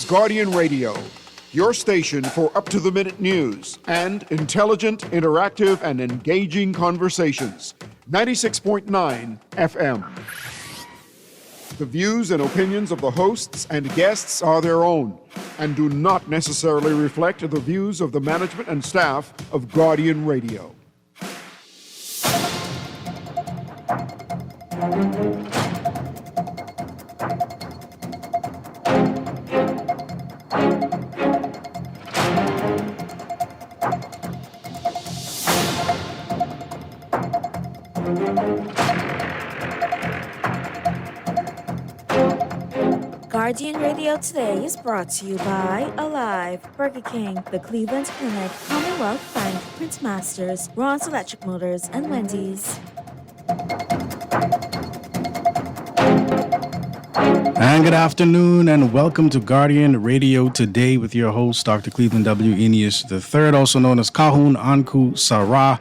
is Guardian Radio, your station for up-to-the-minute news and intelligent, interactive, and engaging conversations. 96.9 FM. The views and opinions of the hosts and guests are their own and do not necessarily reflect the views of the management and staff of Guardian Radio. Guardian Radio Today is brought to you by Alive, Burger King, the Cleveland Clinic, Commonwealth Bank, Print Masters, Ron's Electric Motors, and Wendy's. And good afternoon, and welcome to Guardian Radio Today with your host, Dr. Cleveland W. Enius III, also known as Kahun Anku Sarah.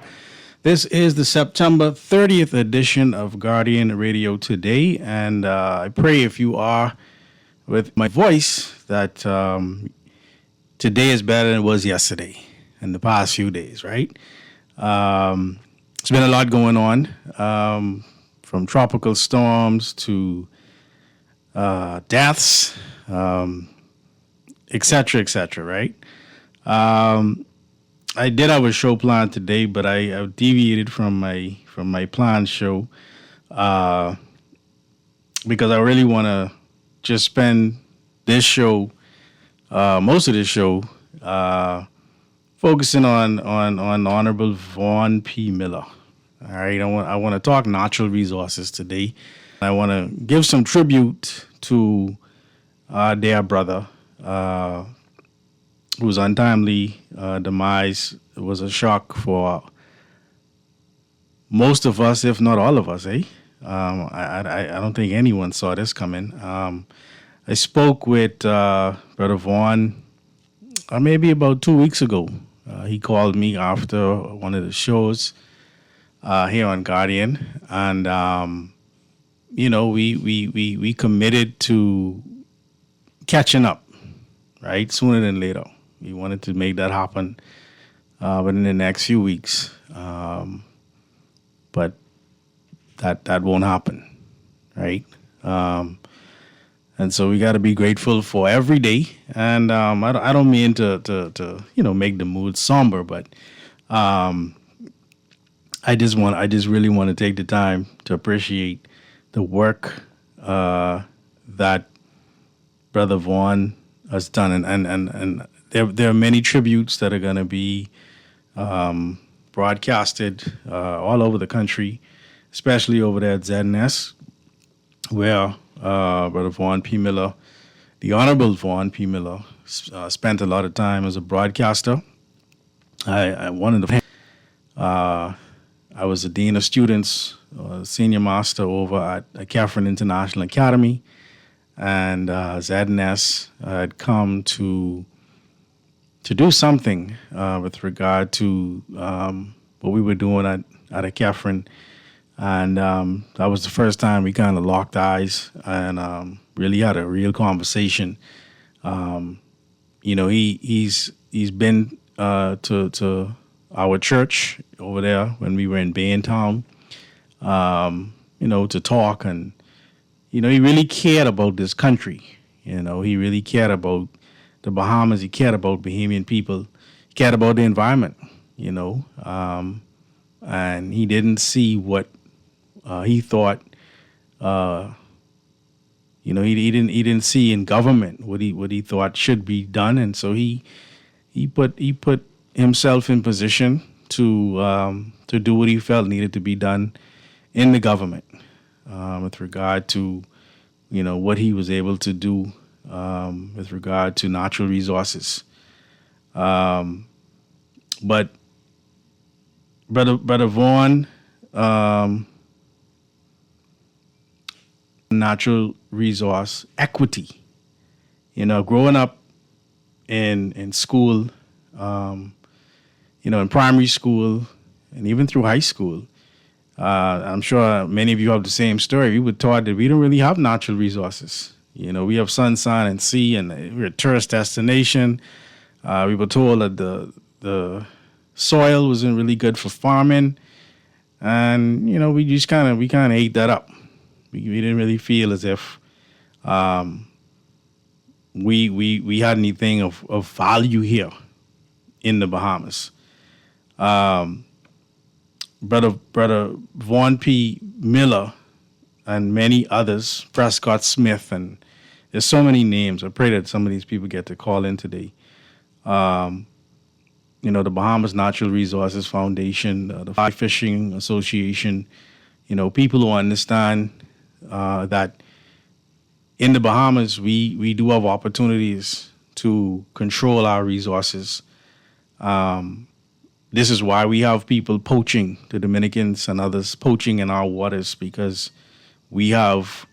This is the September 30th edition of Guardian Radio Today, and I pray if you are with my voice that today is better than it was yesterday and the past few days, right? It's been a lot going on, from tropical storms to deaths, et cetera, right? I did have a show planned today, but I deviated from my planned show because I really want to just spend this show, most of this show, focusing on Honorable Vaughn P. Miller. All right, I want to talk natural resources today. I want to give some tribute to our dear brother, whose untimely demise was a shock for most of us, if not all of us, eh? I don't think anyone saw this coming. I spoke with Brother Vaughn maybe about 2 weeks ago. He called me after one of the shows here on Guardian, and we committed to catching up, right, sooner than later. We wanted to make that happen within the next few weeks, but that won't happen, right? And so we got to be grateful for every day. And I don't mean to make the mood somber, but I just really want to take the time to appreciate the work that Brother Vaughn has done, and there are many tributes that are going to be broadcasted all over the country, especially over there at ZNS, where Brother Vaughn P. Miller, the Honorable Vaughn P. Miller, spent a lot of time as a broadcaster. I was a dean of students, senior master over at Catherine International Academy, and ZNS had come to do something with regard to what we were doing at a Catherine. And that was the first time we kind of locked eyes and really had a real conversation. He's been to our church over there when we were in Baintown, to talk. And, he really cared about this country. He really cared about the Bahamas. He cared about Bahamian people. He cared about the environment, and he didn't see what he thought, he didn't see in government what he thought should be done, and so he put himself in position to do what he felt needed to be done in the government with regard to what he was able to do with regard to natural resources, but Brother Vaughn. Natural resource equity. Growing up in school, in primary school and even through high school, I'm sure many of you have the same story. We were taught that we don't really have natural resources. You know, we have sun, and sea, and we're a tourist destination. We were told that the soil wasn't really good for farming, and you know, we kind of ate that up. We didn't really feel as if we had anything of value here in the Bahamas. Brother Vaughn P. Miller and many others, Prescott Smith, and there's so many names. I pray that some of these people get to call in today. You know, the Bahamas Natural Resources Foundation, the Fly Fishing Association, you know, people who understand that in the Bahamas, we do have opportunities to control our resources. This is why we have people poaching, the Dominicans and others poaching in our waters, because we have,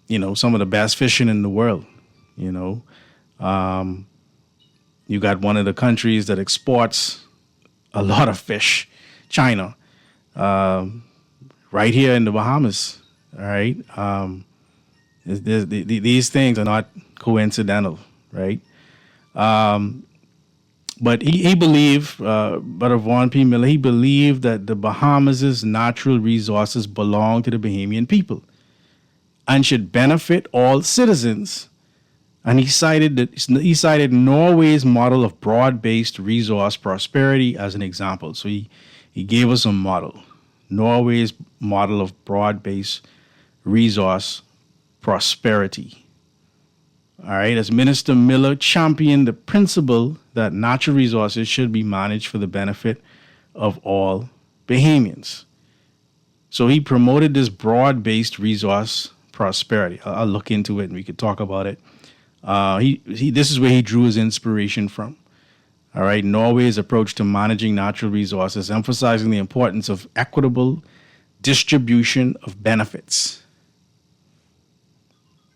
you know, some of the best fishing in the world. You know, you got one of the countries that exports a lot of fish, China, right here in the Bahamas. All right, these things are not coincidental, right? But he believed, Brother Vaughn P. Miller, he believed that the Bahamas' natural resources belong to the Bahamian people and should benefit all citizens. And he cited Norway's model of broad-based resource prosperity as an example. So he gave us a model, Norway's model of broad-based resource prosperity. All right, as Minister Miller championed the principle that natural resources should be managed for the benefit of all Bahamians. So he promoted this broad-based resource prosperity. I'll look into it and we could talk about it. This is where he drew his inspiration from. All right, Norway's approach to managing natural resources, emphasizing the importance of equitable distribution of benefits.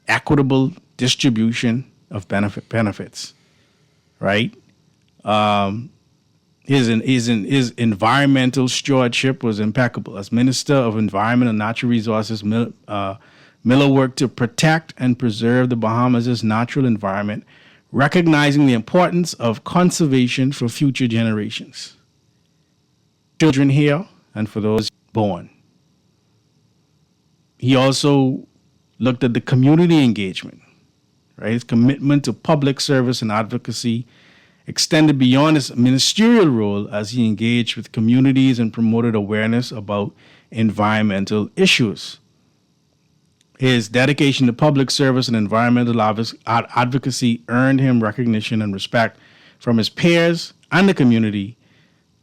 Equitable distribution of benefits, right? His environmental stewardship was impeccable. As Minister of Environment and Natural Resources, Miller worked to protect and preserve the Bahamas' natural environment, recognizing the importance of conservation for future generations. Children here and for those born. He also looked at the community engagement, right? His commitment to public service and advocacy extended beyond his ministerial role as he engaged with communities and promoted awareness about environmental issues. His dedication to public service and environmental advocacy earned him recognition and respect from his peers and the community.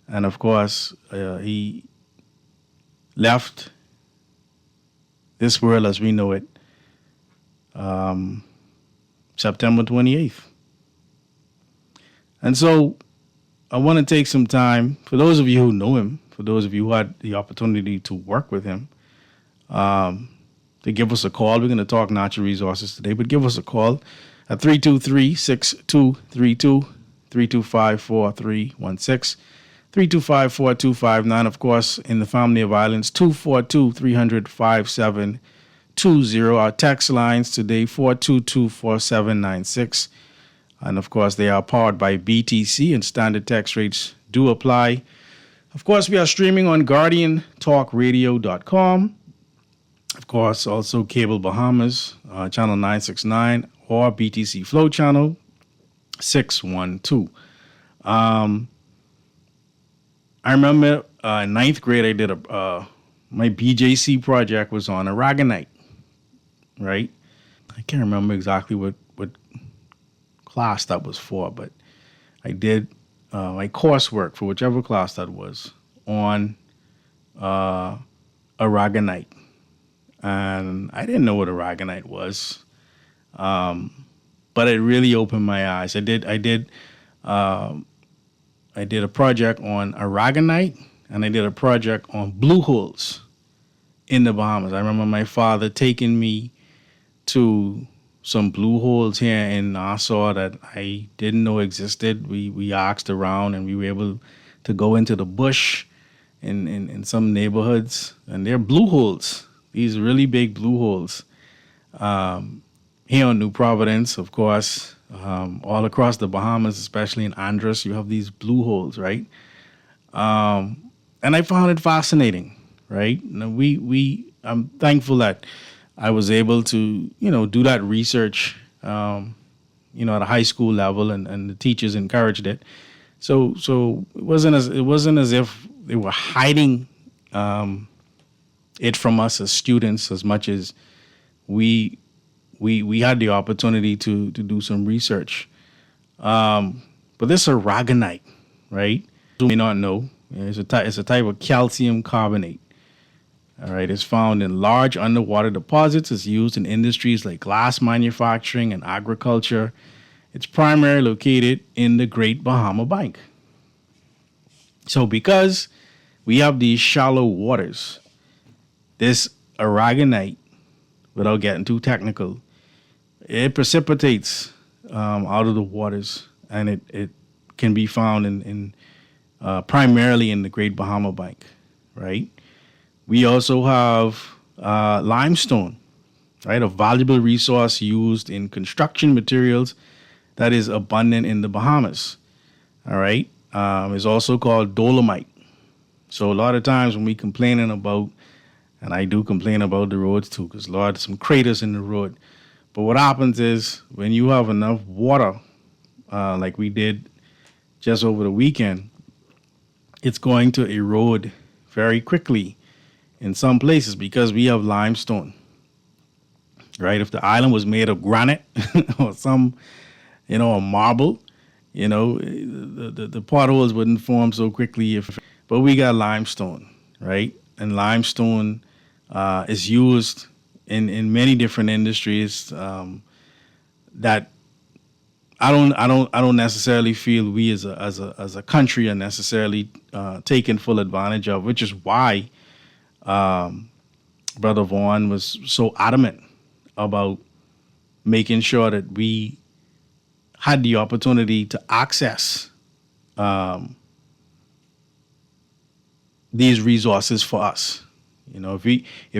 And of course, he left this world as we know it September 28th. And so I want to take some time, for those of you who know him, for those of you who had the opportunity to work with him, to give us a call. We're going to talk natural resources today, but give us a call at 323-6232, 325-4316, 325-4259. Of course, in the family of islands, 242-300-5720. Our text lines today, 422-4796. And of course, they are powered by BTC and standard text rates do apply. Of course, we are streaming on GuardianTalkRadio.com. Of course, also Cable Bahamas, channel 969, or BTC Flow channel 612. I remember in ninth grade, I did my BJC project was on aragonite, right? I can't remember exactly what class that was for, but I did my coursework for whichever class that was on aragonite. And I didn't know what aragonite was, but it really opened my eyes. I did a project on aragonite, and I did a project on blue holes in the Bahamas. I remember my father taking me to some blue holes here in Nassau that I didn't know existed. We asked around, and we were able to go into the bush in some neighborhoods, and they're blue holes. These really big blue holes. Here on New Providence, of course, all across the Bahamas, especially in Andros, you have these blue holes, right? And I found it fascinating, right? Now I'm thankful that I was able to, do that research, at a high school level, and the teachers encouraged it. So it wasn't as if they were hiding it from us as students, as much as we had the opportunity to do some research. But this aragonite, right? You may not know. It's a type of calcium carbonate. All right, it's found in large underwater deposits. It's used in industries like glass manufacturing and agriculture. It's primarily located in the Great Bahama Bank. So because we have these shallow waters, this aragonite, without getting too technical, it precipitates out of the waters, and it can be found in primarily in the Great Bahama Bank, right? We also have limestone, right? A valuable resource used in construction materials that is abundant in the Bahamas, all right? It's also called dolomite. So a lot of times when we complaining about, and I do complain about the roads too, because Lord, some craters in the road. But what happens is when you have enough water, like we did just over the weekend, it's going to erode very quickly in some places because we have limestone, right? If the island was made of granite or some, a marble, the potholes wouldn't form so quickly. But we got limestone, right? And limestone is used in many different industries that I don't necessarily feel we as a country are necessarily taking full advantage of, which is why Brother Vaughn was so adamant about making sure that we had the opportunity to access these resources for us. If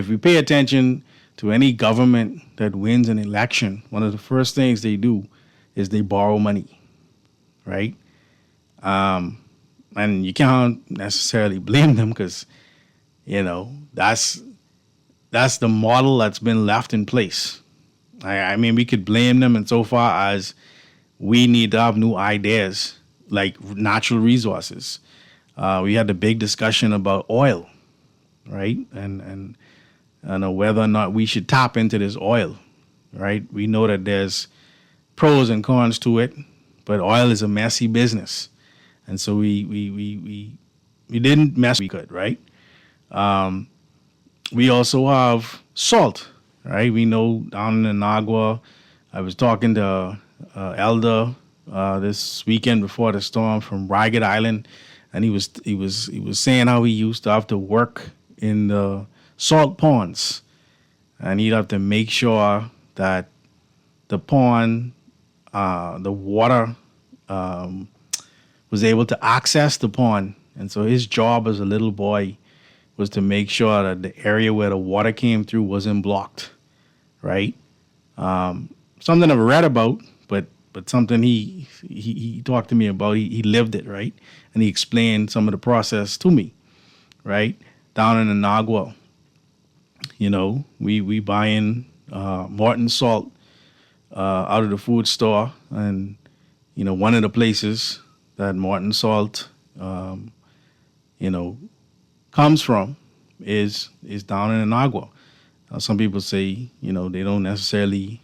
we pay attention to any government that wins an election, one of the first things they do is they borrow money, right? And you can't necessarily blame them because, that's the model that's been left in place. I mean, we could blame them insofar as we need to have new ideas like natural resources. We had the big discussion about oil, right? And whether or not we should tap into this oil, right? We know that there's pros and cons to it, but oil is a messy business. And so we didn't mess we could, right? We also have salt, right? We know down in Nagua, I was talking to Elder this weekend before the storm from Ragged Island, and he was saying how he used to have to work in the salt ponds, and he'd have to make sure that the pond, the water was able to access the pond. And so his job as a little boy was to make sure that the area where the water came through wasn't blocked, right? Something I've read about, but something he talked to me about. He lived it, right? And he explained some of the process to me, right? Down in the Nagua, we buy in Morton salt out of the food store, and one of the places that Morton salt comes from is down in Nagua. Some people say they don't necessarily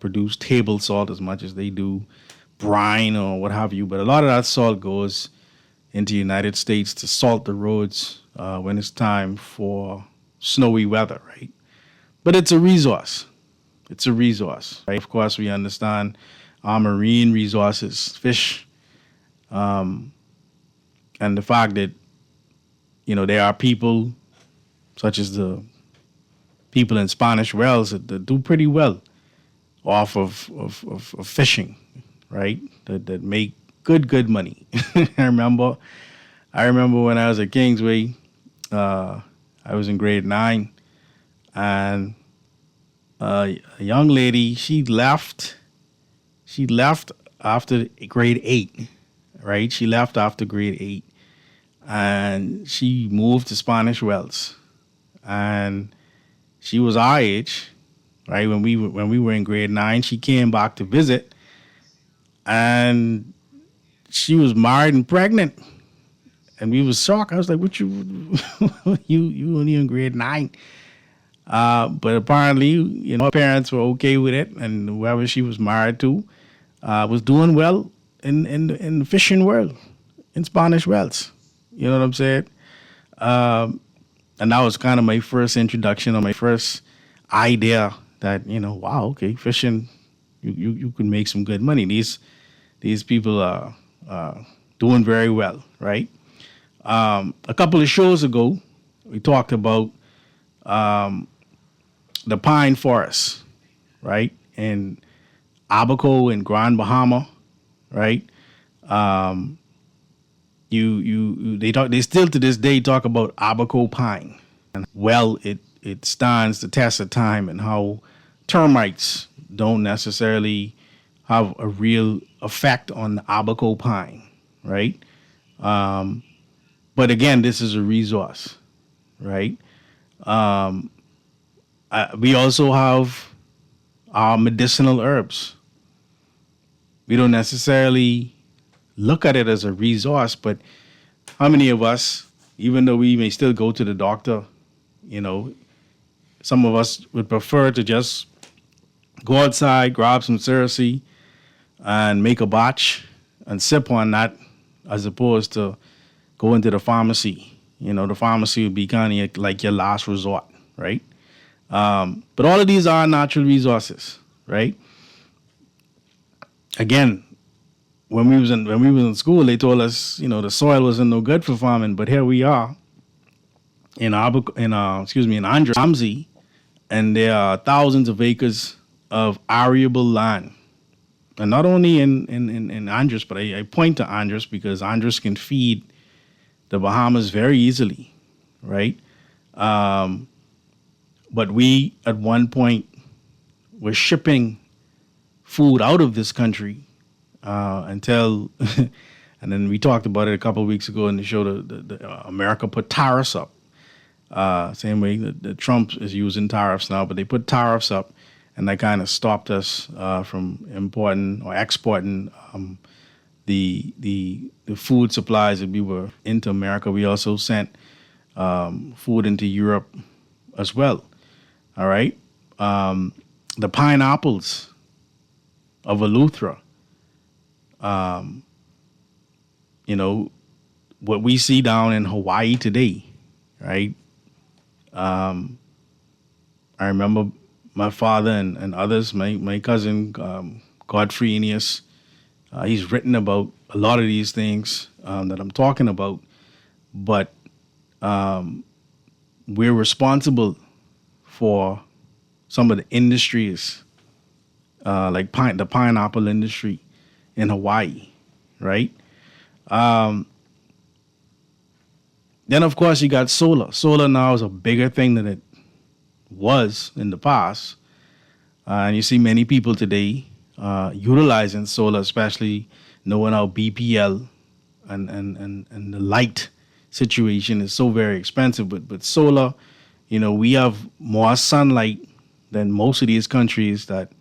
produce table salt as much as they do brine or what have you, but a lot of that salt goes into the United States to salt the roads when it's time for snowy weather, right? But it's a resource. It's a resource, right? Of course, we understand our marine resources, fish, and the fact that, there are people such as the people in Spanish Wells that do pretty well off of fishing, right? That make good money. I remember when I was at Kingsway, I was in grade 9, and a young lady. She left. She left after grade 8, right? She left after grade 8, and she moved to Spanish Wells, and she was our age, right? When we were in grade 9, she came back to visit, and she was married and pregnant, and we was shocked. I was like, "What you you only in grade 9?" But apparently, her parents were okay with it, and whoever she was married to was doing well in the fishing world in Spanish Wells. You know what I'm saying? And that was kind of my first introduction, or my first idea that wow, okay, fishing, you could make some good money. These people are doing very well, right? A couple of shows ago, we talked about the pine forest, right, in Abaco and Grand Bahama, right? They still to this day talk about Abaco pine, and it stands the test of time, and how termites don't necessarily have a real effect on the Abaco pine, right? But again, this is a resource, right? We also have our medicinal herbs. We don't necessarily look at it as a resource, but how many of us, even though we may still go to the doctor, some of us would prefer to just go outside, grab some Cersei, and make a batch and sip on that, as opposed to go into the pharmacy. The pharmacy would be kind of like your last resort, right? But all of these are natural resources, right? Again, when we was in school, they told us, the soil wasn't no good for farming. But here we are in Andros, Ramsey, and there are thousands of acres of arable land. And not only in Andros, but I point to Andros because Andros can feed the Bahamas very easily, right? But we, at one point, were shipping food out of this country until, and then we talked about it a couple of weeks ago in the show, the America put tariffs up. Same way that Trump is using tariffs now, but they put tariffs up, and that kind of stopped us from importing or exporting the food supplies that we were into America. We also sent food into Europe as well. All right. The pineapples of Eleuthera. What we see down in Hawaii today, right? I remember my father and others, my cousin Godfrey Aeneas, he's written about a lot of these things that I'm talking about, but we're responsible for some of the industries, like the pineapple industry in Hawaii, right? Then, of course, you got solar. Solar now is a bigger thing than it was in the past. And you see many people today utilizing solar, especially knowing how BPL and the light situation is so very expensive. But solar, we have more sunlight than most of these countries that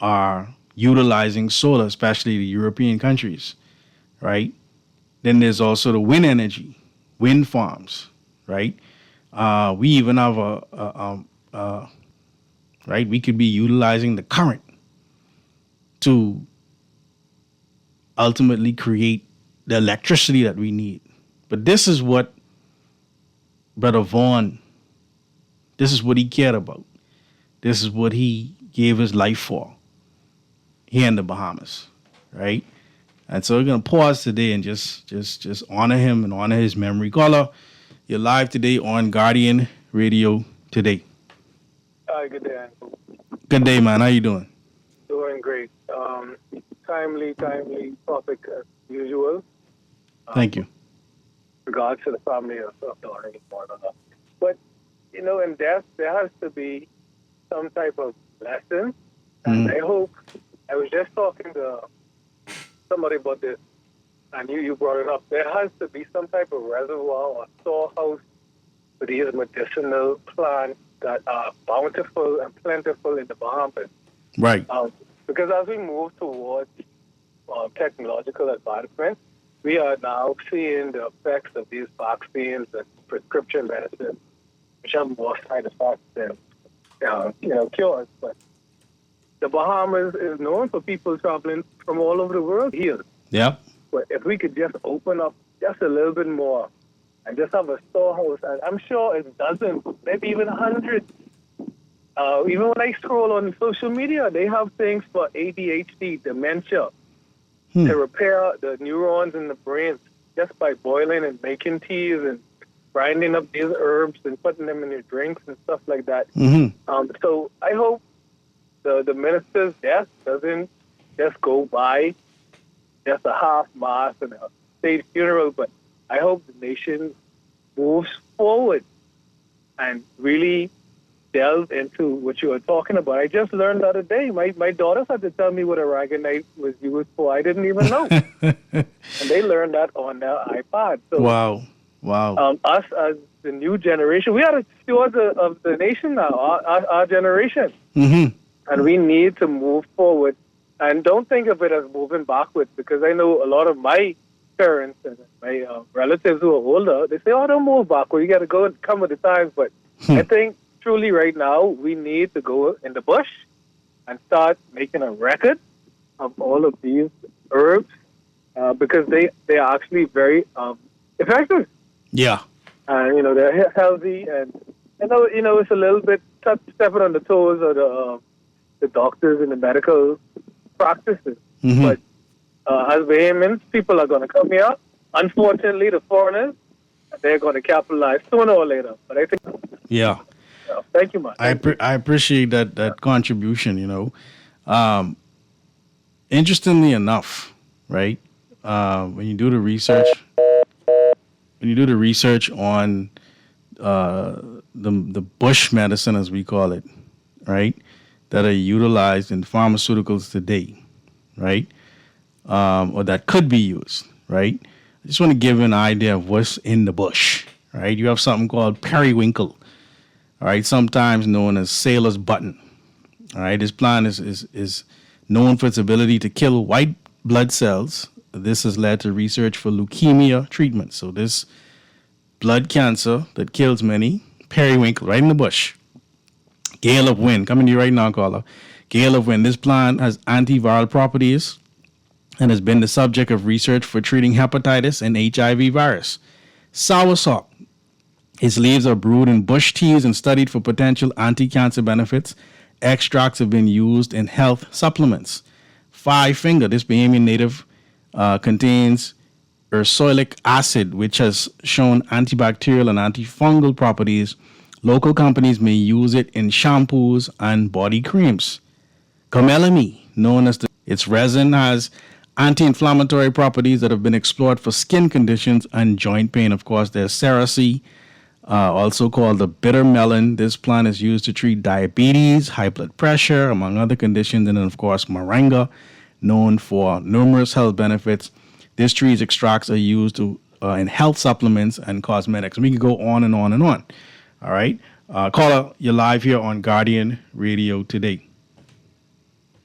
are utilizing solar, especially the European countries, right? Then there's also the wind energy, wind farms, right? We even have right? We could be utilizing the current to ultimately create the electricity that we need. But this is what Brother Vaughn, this is what he cared about. This is what he gave his life for here in the Bahamas, right? And so we're going to pause today and just honor him and honor his memory. Caller, you're live today on Guardian Radio Today. Hi, good day, Uncle. Good day, man. How you doing? Doing great. Timely topic as usual. Thank you. Regards to the family of Doreen Mordola. But, in death, there has to be some type of lesson. And I hope, I was just talking to somebody about this, and you brought it up. There has to be some type of reservoir or storehouse for these medicinal plants that are bountiful and plentiful in the Bahamas. Right. Because as we move towards technological advancement, we are now seeing the effects of these vaccines and prescription medicine, which have more side effects than cures. But the Bahamas is known for people traveling from all over the world here. Yep. But if we could just open up just a little bit more and just have a storehouse, and I'm sure it's dozens, maybe even hundreds. Even when I scroll on social media, they have things for ADHD, dementia, to repair the neurons in the brain just by boiling and making teas and grinding up these herbs and putting them in your drinks and stuff like that. So I hope the minister's death doesn't just go by just a half mass and a state funeral, but I hope the nation moves forward and really delve into what you were talking about. I just learned the other day, my daughters had to tell me what aragonite was used for. I didn't even know. And they learned that on their iPad. So, Wow. us as the new generation, we are the stewards of the nation now, our generation. And we need to move forward. And don't think of it as moving backwards, because I know a lot of my parents and my relatives who are older, they say, oh, don't move backward. You got to go and come with the times. But I think truly right now we need to go in the bush and start making a record of all of these herbs because they are actually very effective. Yeah. And, they're healthy. And, it's a little bit stepping on the toes of the doctors and the medical practices. But as Bahamians, people are going to come here. Unfortunately, the foreigners, they're going to capitalize sooner or later. But I think... Yeah. Thank you, man. I appreciate that contribution, Interestingly enough, right? When you do the research on the bush medicine, as we call it, right, that are utilized in pharmaceuticals today, right, or that could be used, right? I just want to give you an idea of what's in the bush, right? You have something called periwinkle, all right, sometimes known as sailor's button. All right, this plant is known for its ability to kill white blood cells. This has led to research for leukemia treatment. So this blood cancer that kills many, periwinkle, right in the bush. Gale of wind, coming to you right now, caller. Gale of wind. This plant has antiviral properties and has been the subject of research for treating hepatitis and HIV virus. Soursop. Its leaves are brewed in bush teas and studied for potential anti-cancer benefits. Extracts have been used in health supplements. Five finger, this Bahamian native contains ursoilic acid, which has shown antibacterial and antifungal properties. Local companies may use it in shampoos and body creams. Comelami, known as its resin, has anti-inflammatory properties that have been explored for skin conditions and joint pain. Of course, there's Cerasee, also called the bitter melon. This plant is used to treat diabetes, high blood pressure, among other conditions. And then, of course, moringa, known for numerous health benefits. This tree's extracts are used in health supplements and cosmetics. We can go on and on and on. All right. Caller, you're live here on Guardian Radio today.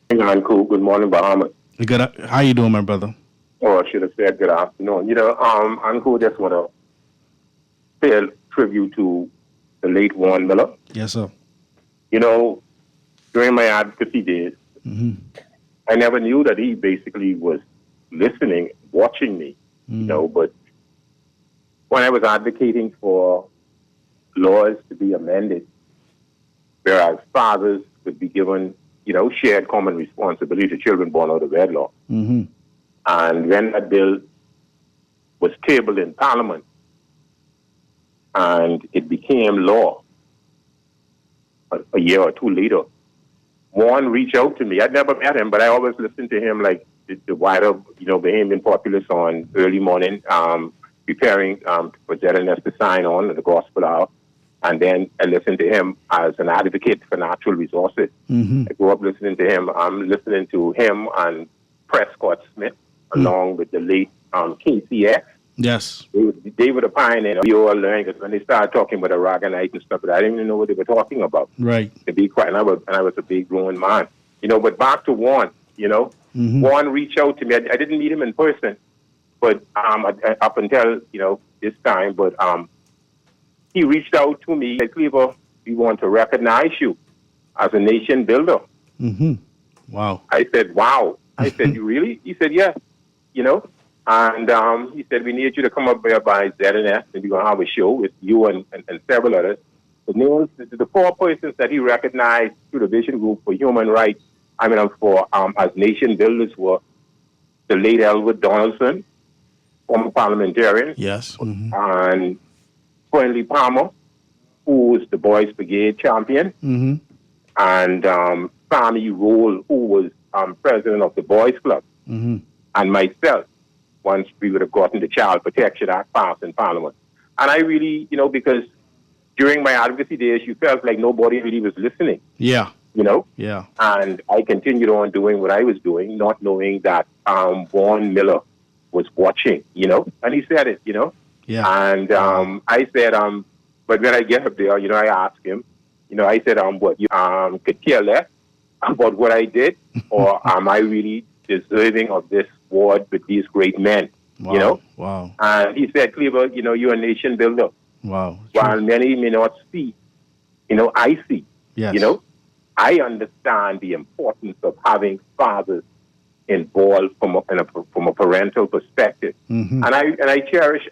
Cool. Good morning, Bahamas. Good. How you doing, my brother? Oh, I should have said good afternoon. Uncle, just want to pay a tribute to the late Warren Miller. Yes, sir. During my advocacy days, I never knew that he basically was listening, watching me, but when I was advocating for laws to be amended, whereas fathers could be given, shared common responsibility to children born out of wedlock. And when that bill was tabled in Parliament and it became law a year or two later, Warren reached out to me. I'd never met him, but I always listened to him like the wider, Bahamian populace on early morning, preparing for Zedenes to sign on the gospel hour. And then I listened to him as an advocate for natural resources. I grew up listening to him. I'm listening to him and Prescott Smith, along with the late KCX. Yes. They were the pioneer. We all learned, because when they started talking about Aragonite and stuff, but I didn't even know what they were talking about. Right. To be quite, and I was a big grown man. But back to Juan, Juan reached out to me. I didn't meet him in person, but up until, this time, but he reached out to me and said, Cleaver, we want to recognize you as a nation builder. Wow. I said, wow. I said, you really? He said, yes. And he said, we need you to come up there by ZNS, and we're going to have a show with you and several others. The 4 persons that he recognized through the Vision Group for Human Rights, as nation builders, were the late Elwood Donaldson, former parliamentarian. Yes. And Friendly Palmer, who was the Boys Brigade champion. And Sammy Roll, who was president of the Boys Club. And myself, once we would have gotten the Child Protection Act passed in Parliament. And I really, because during my advocacy days, you felt like nobody really was listening. Yeah. Yeah. And I continued on doing what I was doing, not knowing that Vaughn Miller was watching, and he said it, Yeah. And I said, but when I get up there, I asked him, I said, what, you could care less about what I did, or am I really deserving of this award with these great men, Wow. Wow. And he said, Cleaver, you're a nation builder. Wow. While many may not see, I see. Yes. I understand the importance of having fathers involved from a parental perspective, and I cherish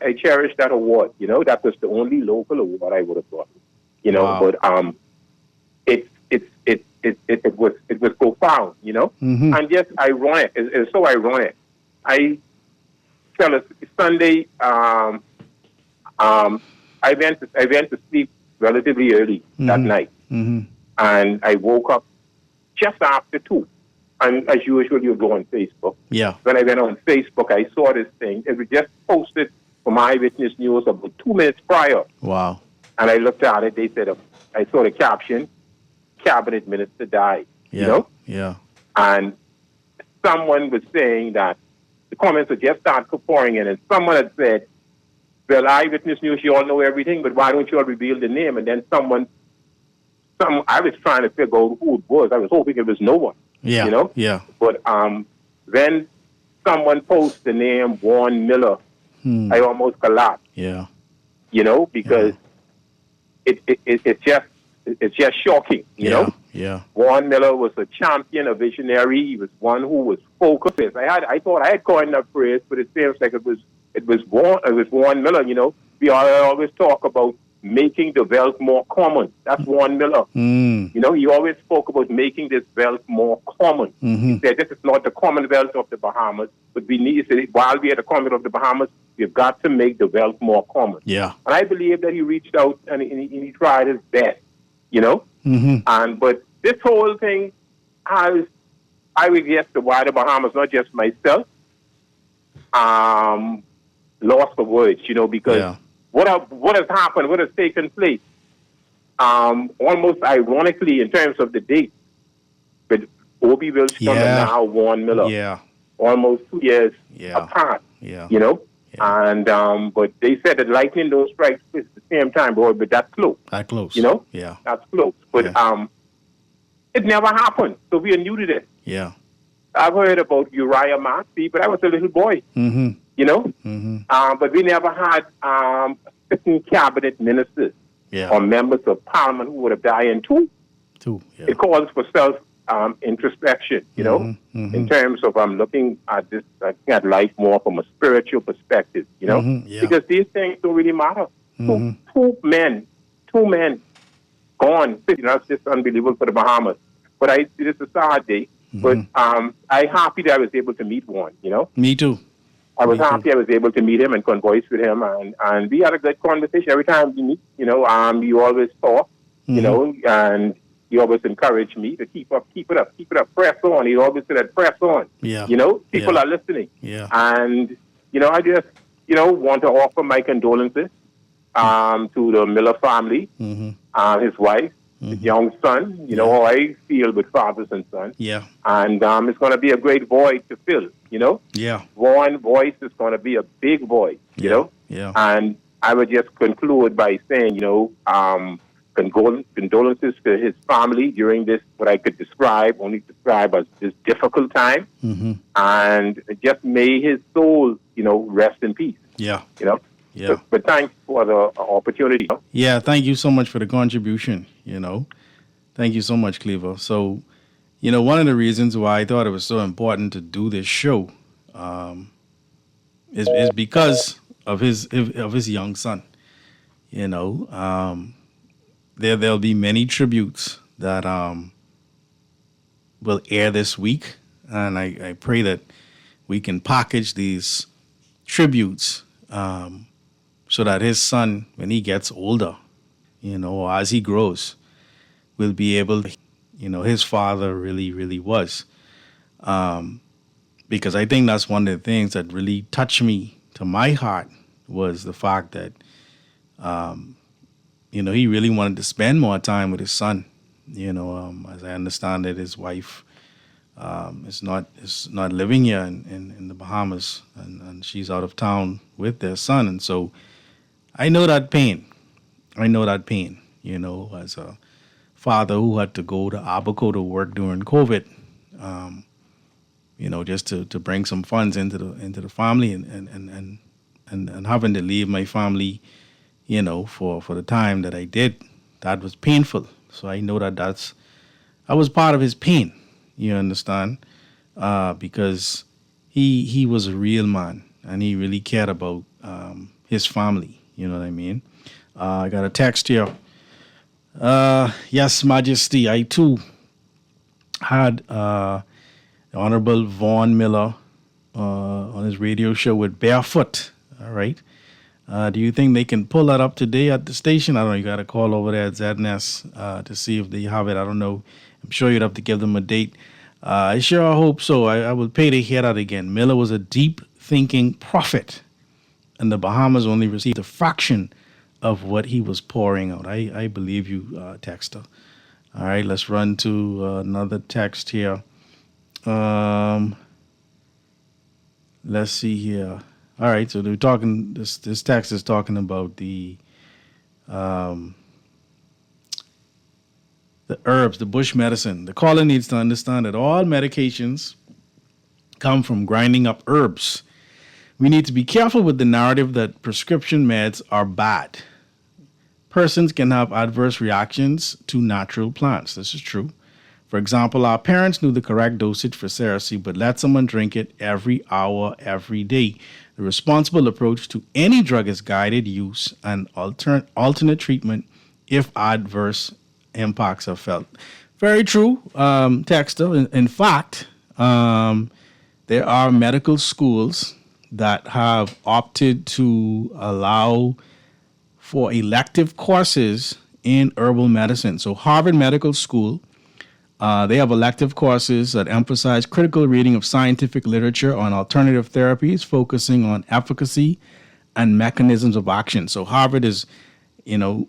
that award. That was the only local award I would have gotten. Wow. But it was profound. And just ironic. It's so ironic. I tell us Sunday. I went to sleep relatively early that night. And I woke up just after 2. And as usual, you go on Facebook. Yeah. When I went on Facebook, I saw this thing. It was just posted from Eyewitness News about 2 minutes prior. Wow. And I looked at it. They said, I saw the caption, Cabinet Minister died. Yeah. Yeah. And someone was saying that the comments had just started pouring in, and someone had said, well, Eyewitness News, you all know everything, but why don't you all reveal the name? And then I was trying to figure out who it was. I was hoping it was no one. Yeah. Yeah. But when someone posts the name Vaughn Miller, I almost collapsed. Yeah. Because it's just shocking. You know. Yeah. Vaughn Miller was a champion, a visionary. He was one who was focused. I thought I had coined that phrase, but it seems like it was Vaughn Miller. We always talk about making the wealth more common. That's Vaughn Miller. He always spoke about making this wealth more common. He said, this is not the Commonwealth of the Bahamas, but we need to, while we are the Commonwealth of the Bahamas, we've got to make the wealth more common. Yeah. And I believe that he reached out and he tried his best, but this whole thing I would guess the wider Bahamas, not just myself, lost for words, because what has happened, what has taken place, almost ironically in terms of the date, with Obie Wilson and now Vaughn Miller, almost 2 years apart, and but they said that lightning don't strike at the same time, but that's close. That close, that's close, but it never happened, so we are new to this. Yeah, I've heard about Uriah Massey, but I was a little boy. But we never had certain cabinet ministers or members of parliament who would have died in two. It calls for self introspection, in terms of looking at life more from a spiritual perspective, because these things don't really matter. Two men gone. That's just unbelievable for the Bahamas. But this is a sad day. But I'm happy that I was able to meet one, Me too. I was happy I was able to meet him and converse with him, and we had a good conversation. Every time we meet, you always talk, and he always encouraged me to keep it up, press on. He always said, press on. People are listening. And, I just, want to offer my condolences to the Miller family, his wife, his young son. You know how I feel with fathers and sons. Yeah. And it's going to be a great void to fill, you know. Yeah. Vaughan Voice is going to be a big void, you know. Yeah. And I would just conclude by saying, you know, condolences to his family during this, what I could only describe as this difficult time. And just may his soul, you know, rest in peace. Yeah. You know. Yeah. But thanks for the opportunity. You know? Yeah, thank you so much for the contribution, you know. Thank you so much, Cleaver. So, you know, one of the reasons why I thought it was so important to do this show is because of his young son. You know, there'll be many tributes that will air this week, and I pray that we can package these tributes so that his son, when he gets older, you know, or as he grows, will be able to, you know, his father really, really was. Because I think that's one of the things that really touched me to my heart was the fact that, you know, he really wanted to spend more time with his son. You know, as I understand it, his wife is not living here in the Bahamas, and she's out of town with their son. And so I know that pain. You know, as a father who had to go to Abaco to work during COVID, you know, just to bring some funds into the family and having to leave my family, you know, for the time that I did, that was painful. So I know that was part of his pain. You understand? Because he was a real man and he really cared about his family. You know what I mean? I got a text here. Yes, Majesty, I too had the Honorable Vaughn Miller on his radio show with Barefoot. All right. Do you think they can pull that up today at the station? I don't know. You got to call over there at ZNS to see if they have it. I don't know. I'm sure you'd have to give them a date. I sure hope so. I would pay to hear that again. Miller was a deep thinking prophet, and the Bahamas only received a fraction of what he was pouring out. I believe you, texter. All right, let's run to another text here. Let's see here. All right, so they're talking. This text is talking about the herbs, the bush medicine. The caller needs to understand that all medications come from grinding up herbs. We need to be careful with the narrative that prescription meds are bad. Persons can have adverse reactions to natural plants. This is true. For example, our parents knew the correct dosage for Cerecy, but let someone drink it every hour, every day. The responsible approach to any drug is guided use and alternate treatment if adverse impacts are felt. Very true, Texter. In fact, there are medical schools that have opted to allow for elective courses in herbal medicine. So Harvard Medical School, they have elective courses that emphasize critical reading of scientific literature on alternative therapies, focusing on efficacy and mechanisms of action. So Harvard is, you know,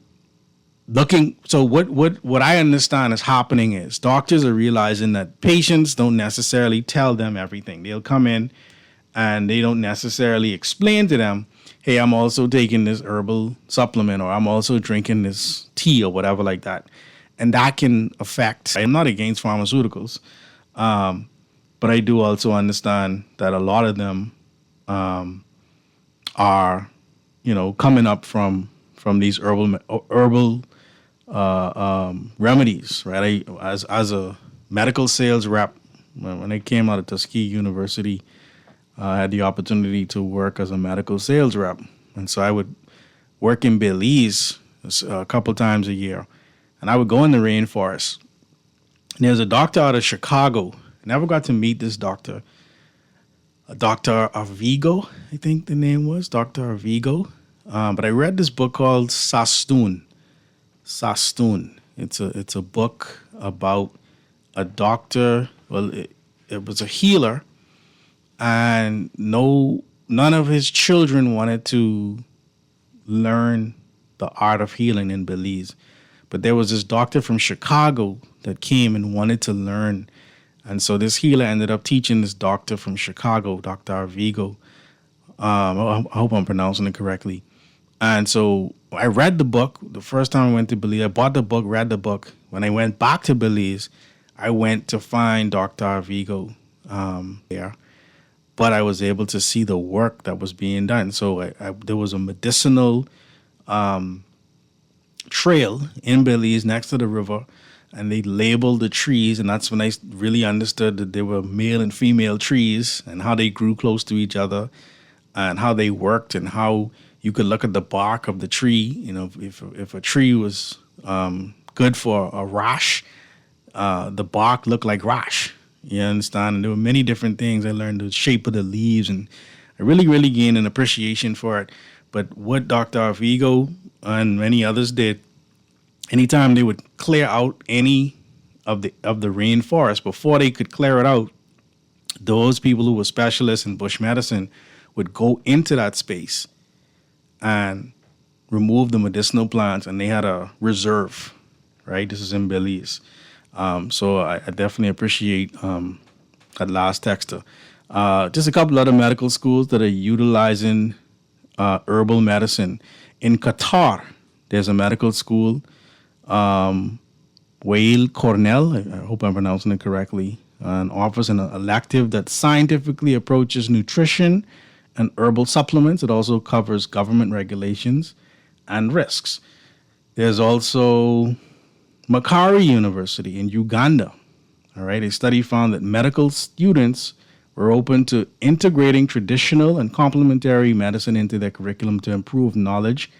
looking. So what I understand is happening is doctors are realizing that patients don't necessarily tell them everything. They'll come in and they don't necessarily explain to them, hey, I'm also taking this herbal supplement, or I'm also drinking this tea or whatever like that. And that can affect, I'm not against pharmaceuticals, but I do also understand that a lot of them are, you know, coming up from these herbal remedies, right? As a medical sales rep, when I came out of Tuskegee University, I had the opportunity to work as a medical sales rep. And so I would work in Belize a couple times a year. And I would go in the rainforest. And there's a doctor out of Chicago. I never got to meet this doctor. Dr. Arvigo, I think the name was, Dr. Arvigo. But I read this book called Sastun. It's a book about a doctor. Well, it was a healer. And none of his children wanted to learn the art of healing in Belize. But there was this doctor from Chicago that came and wanted to learn. And so this healer ended up teaching this doctor from Chicago, Dr. Arvigo. I hope I'm pronouncing it correctly. And so I read the book the first time I went to Belize. I bought the book, read the book. When I went back to Belize, I went to find Dr. Arvigo there. But I was able to see the work that was being done. So there was a medicinal trail in Belize next to the river, and they labeled the trees, and that's when I really understood that there were male and female trees and how they grew close to each other and how they worked and how you could look at the bark of the tree. You know, if a tree was good for a rash, the bark looked like rash. You understand? And there were many different things. I learned the shape of the leaves, and I really gained an appreciation for it. But what Dr. Arvigo and many others did, anytime they would clear out any of the rainforest, before they could clear it out, those people who were specialists in bush medicine would go into that space and remove the medicinal plants, and they had a reserve, right? This is in Belize. So I definitely appreciate that last texter. Just a couple other medical schools that are utilizing herbal medicine. In Qatar, there's a medical school, Weill Cornell, I hope I'm pronouncing it correctly, and offers an elective that scientifically approaches nutrition and herbal supplements. It also covers government regulations and risks. There's also Makari University in Uganda. All right, a study found that medical students were open to integrating traditional and complementary medicine into their curriculum to improve knowledge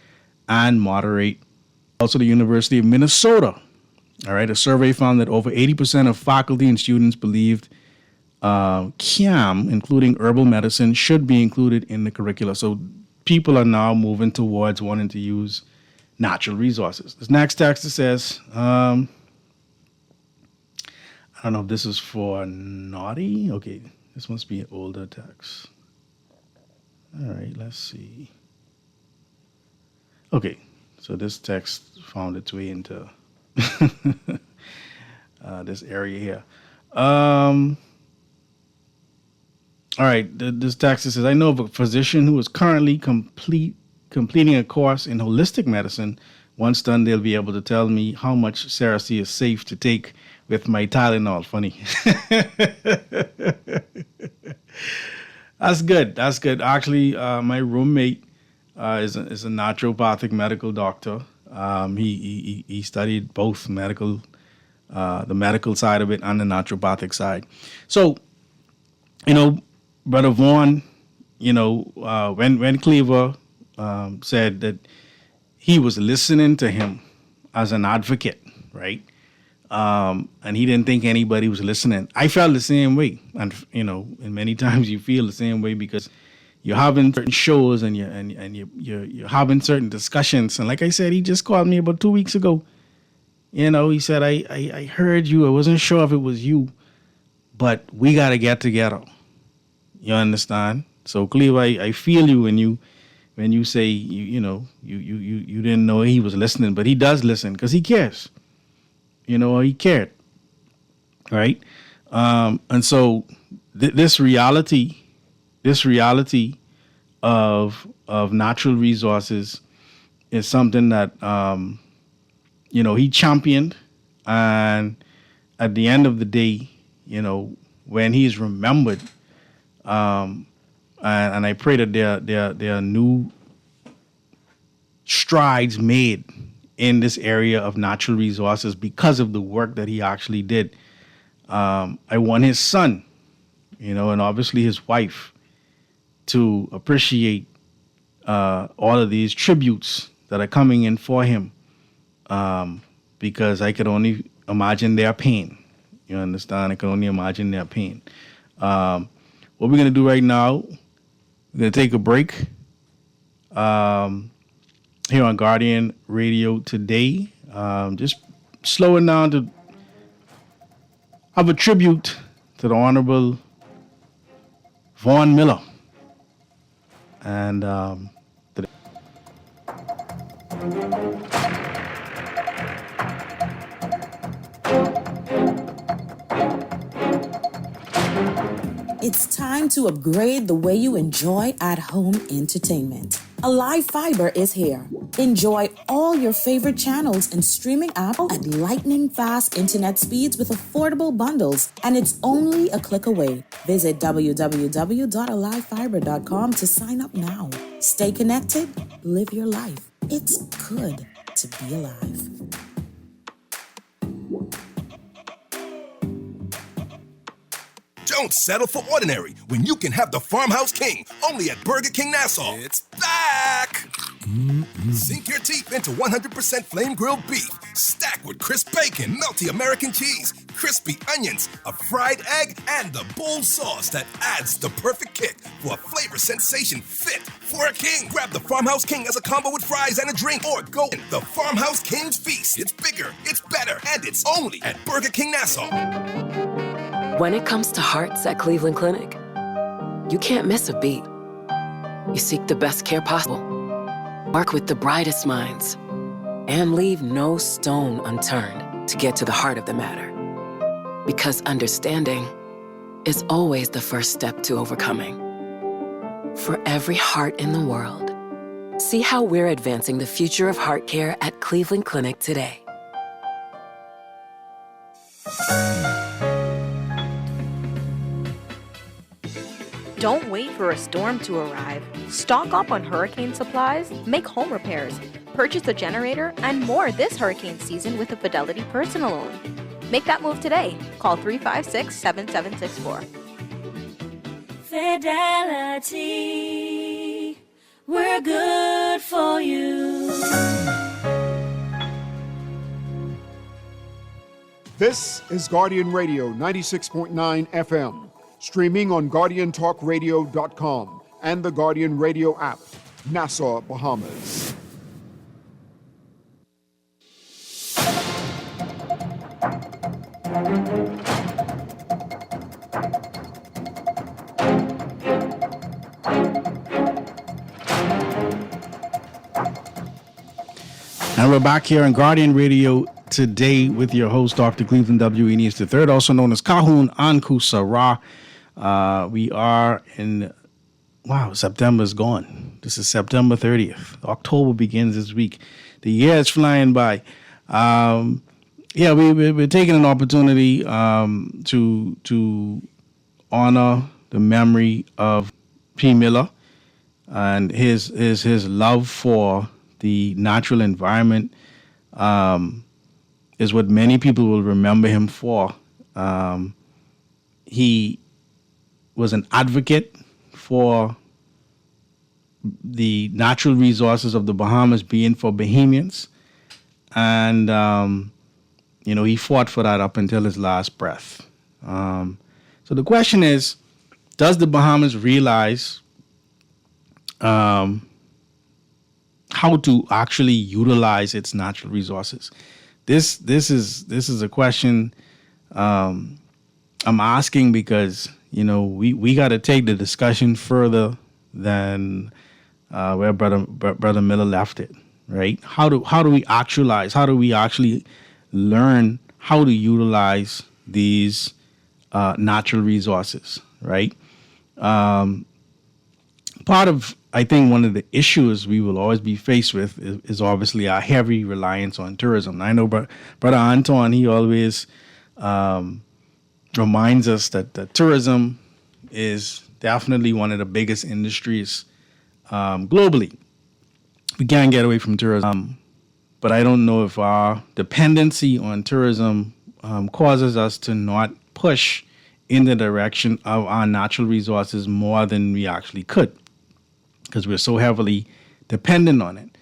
and moderate. Also, the University of Minnesota. All right, a survey found that over 80% of faculty and students believed QAM, including herbal medicine, should be included in the curricula. So people are now moving towards wanting to use natural resources. This next text says, I don't know if this is for Naughty. Okay, this must be an older text. All right, let's see. Okay, so this text found its way into this area here. All right, this text says, I know of a physician who is currently completing a course in holistic medicine. Once done, they'll be able to tell me how much Cerecy is safe to take with my Tylenol. Funny. That's good. That's good. Actually, my roommate is a naturopathic medical doctor. He studied both medical, the medical side of it and the naturopathic side. So, Brother Vaughn, when Cleaver said that he was listening to him as an advocate, right? And he didn't think anybody was listening. I felt the same way. And, and many times you feel the same way because you're having certain shows and you're having certain discussions. And like I said, he just called me about 2 weeks ago. He said, I heard you. I wasn't sure if it was you, but we got to get together. You understand? So, Cleve, I feel you when you say you didn't know he was listening, but he does listen because he cares. He cared, right? And so this reality of natural resources is something that he championed, and at the end of the day, when he's remembered. And I pray that there are new strides made in this area of natural resources because of the work that he actually did. I want his son, and obviously his wife to appreciate all of these tributes that are coming in for him, because I could only imagine their pain. You understand? I can only imagine their pain. What we're going to do right now, we're going to take a break here on Guardian Radio today. Just slowing down to have a tribute to the Honorable Vaughn Miller. And It's time to upgrade the way you enjoy at-home entertainment. Alive Fiber is here. Enjoy all your favorite channels and streaming apps at lightning-fast internet speeds with affordable bundles, and it's only a click away. Visit www.alivefiber.com to sign up now. Stay connected, live your life. It's good to be alive. Don't settle for ordinary when you can have the Farmhouse King only at Burger King Nassau. It's back! Sink your teeth into 100% flame grilled beef, stacked with crisp bacon, melty American cheese, crispy onions, a fried egg, and the bold sauce that adds the perfect kick for a flavor sensation fit for a king. Grab the Farmhouse King as a combo with fries and a drink, or go in the Farmhouse King's Feast. It's bigger, it's better, and it's only at Burger King Nassau. When it comes to hearts at Cleveland Clinic, you can't miss a beat. You seek the best care possible, work with the brightest minds, and leave no stone unturned to get to the heart of the matter. Because understanding is always the first step to overcoming. For every heart in the world, see how we're advancing the future of heart care at Cleveland Clinic today. Don't wait for a storm to arrive. Stock up on hurricane supplies, make home repairs, purchase a generator, and more this hurricane season with a Fidelity personal loan. Make that move today. Call 356-7764. Fidelity, we're good for you. This is Guardian Radio 96.9 FM. Streaming on GuardianTalkRadio.com and the Guardian Radio app, Nassau, Bahamas. And we're back here on Guardian Radio today with your host, Dr. Cleveland W. Eneas III, also known as Kahun Anku Sarah. We are in, September's gone. This is September 30th. October begins this week. The year is flying by. We're taking an opportunity to honor the memory of P. Miller and his love for the natural environment is what many people will remember him for. He was an advocate for the natural resources of the Bahamas being for Bahamians. And, he fought for that up until his last breath. So the question is, does the Bahamas realize how to actually utilize its natural resources? This is a question I'm asking because we got to take the discussion further than where Brother Miller left it, right? How do we actualize? How do we actually learn how to utilize these natural resources, right? Part of, I think, one of the issues we will always be faced with is obviously our heavy reliance on tourism. I know Brother Anton, he always reminds us that tourism is definitely one of the biggest industries globally. We can't get away from tourism, but I don't know if our dependency on tourism causes us to not push in the direction of our natural resources more than we actually could, because we're so heavily dependent on it.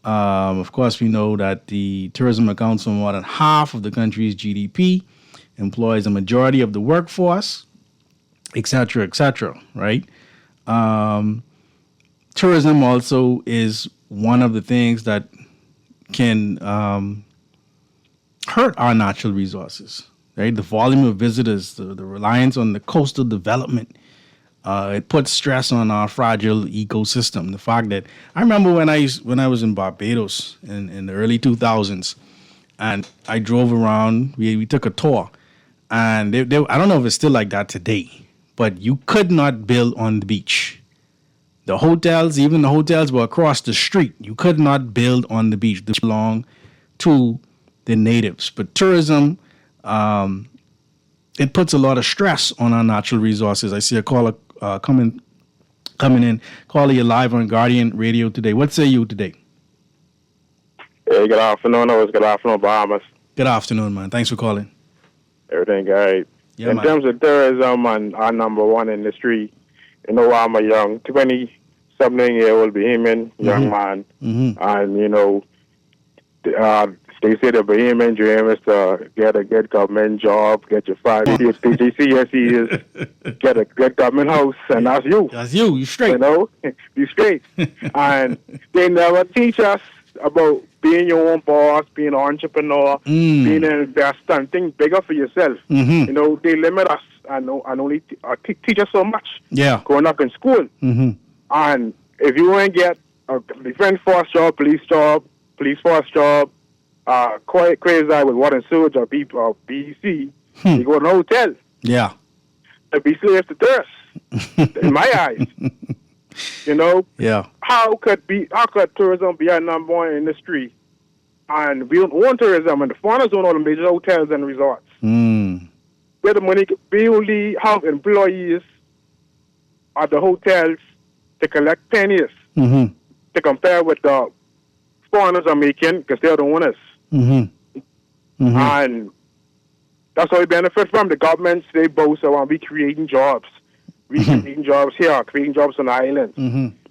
Of course, we know that the tourism accounts for more than half of the country's GDP, employs a majority of the workforce, et cetera, right? Tourism also is one of the things that can hurt our natural resources, right? The volume of visitors, the reliance on the coastal development it puts stress on our fragile ecosystem. The fact that I remember when I was in Barbados in the early 2000s, and I drove around. We took a tour, and I don't know if it's still like that today, but you could not build on the beach. The hotels, even the hotels were across the street. You could not build on the beach. They belong to the natives. But tourism, it puts a lot of stress on our natural resources. I see a caller coming in. Caller, you're live on Guardian Radio today. What say you today? Hey, good afternoon. Good afternoon, Bahamas. Good afternoon, man. Thanks for calling. Everything all right. Yeah, in man. terms of tourism and our number one industry, you know, I'm a young 20-something-year-old Bahamian young man, and, you know, they say the Bahamian dream is to get a good government job, get your 5 years GCSEs, get a good government house, and that's you. That's you. You straight. You know, you straight. And they never teach us about being your own boss, being an entrepreneur, being an investor, and think bigger for yourself. You know, they limit us and only teach us so much. Yeah. Growing up in school. And if you want to get a defense force job, police force job, quite crazy with water and sewage or BEC, you go to an hotel. Yeah. To be slaves to thirst, in my eyes. You know? Yeah. How could tourism be our number one industry? And we don't own tourism, and the foreigners own all the major hotels and resorts. Where the money, we only have employees at the hotels to collect pennies to compare with the foreigners are making because they're the owners. And that's how we benefit from. The governments, they boast about we creating jobs. We creating jobs here, creating jobs on the island.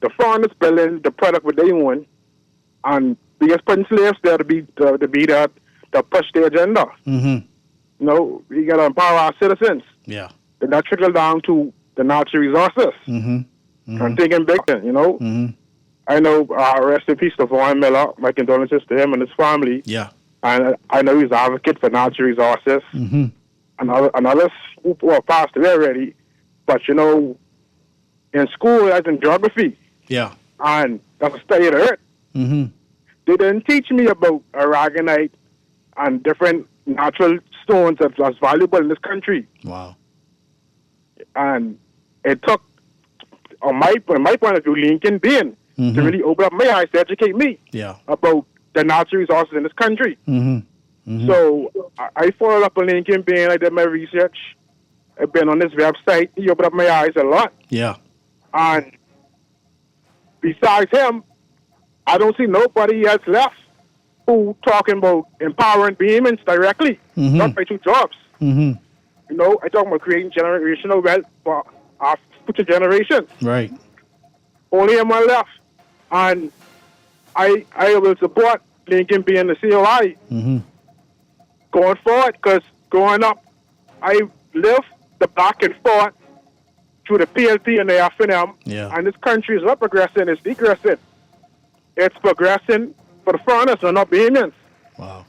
The foreigners building the product what they own, and we just putting slaves there to be that to push their agenda. You know, we gotta empower our citizens. Yeah. And that trickle down to the natural resources. And thinking big, you know. I know, rest in peace to Vaughn Miller. My condolences to him and his family. Yeah. And I know he's an advocate for natural resources. And others who are passed away already. But, you know, in school, as in geography, Yeah. and that's a study of the earth, they didn't teach me about aragonite and different natural stones that's valuable in this country. Wow. And it took, on my point of view, Lincoln Bain to really open up my eyes to educate me Yeah. about the natural resources in this country. So I followed up on Lincoln Bain. I did my research. I've been on this website. He opened up my eyes a lot. Yeah. And besides him, I don't see nobody else left who talking about empowering Bahamians directly, not by two jobs. You know, I talk about creating generational wealth for our future generations. Right. Only him one left. And I will support Lincoln being the COI going forward, because growing up, I lived the back and forth through the PLP and the FNM, and this country is not progressing, it's degressing. It's progressing for the foreigners and not Bahamians. Wow.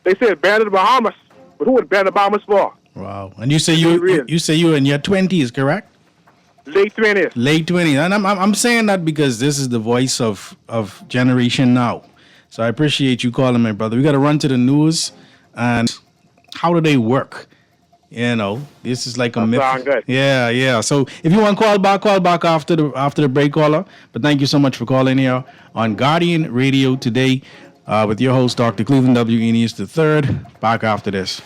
They say ban the Bahamas, but who would ban the Bahamas for? Wow. And you say you in your 20s, correct? Late 20s. Late 20s. And I'm saying that because this is the voice of Generation Now. So I appreciate you calling, my brother. We got to run to the news. And how do they work? You know, this is like a myth. Good. Yeah. So if you want to call back after the break, caller. But thank you so much for calling here on Guardian Radio today with your host, Dr. Cleveland W. Eneas III. Back after this.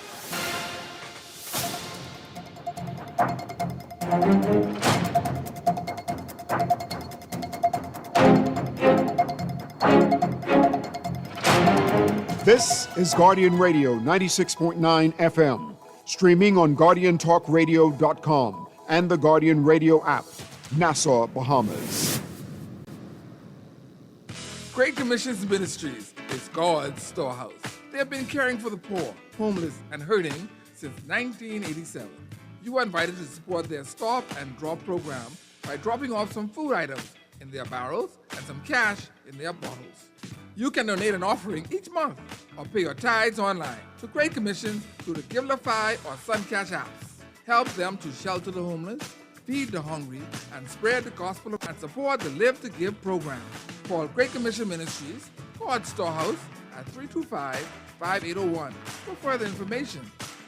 This is Guardian Radio 96.9 FM, streaming on GuardianTalkRadio.com and the Guardian Radio app, Nassau, Bahamas. Great Commissions Ministries is God's storehouse. They have been caring for the poor, homeless, and hurting since 1987. You are invited to support their Stop and Drop program by dropping off some food items in their barrels and some cash in their bottles. You can donate an offering each month or pay your tithes online to Great Commissions through the Givelify or Suncash apps. Help them to shelter the homeless, feed the hungry, and spread the gospel and support the Live to Give program. Call Great Commission Ministries, God's Storehouse, at 325-5801 for further information,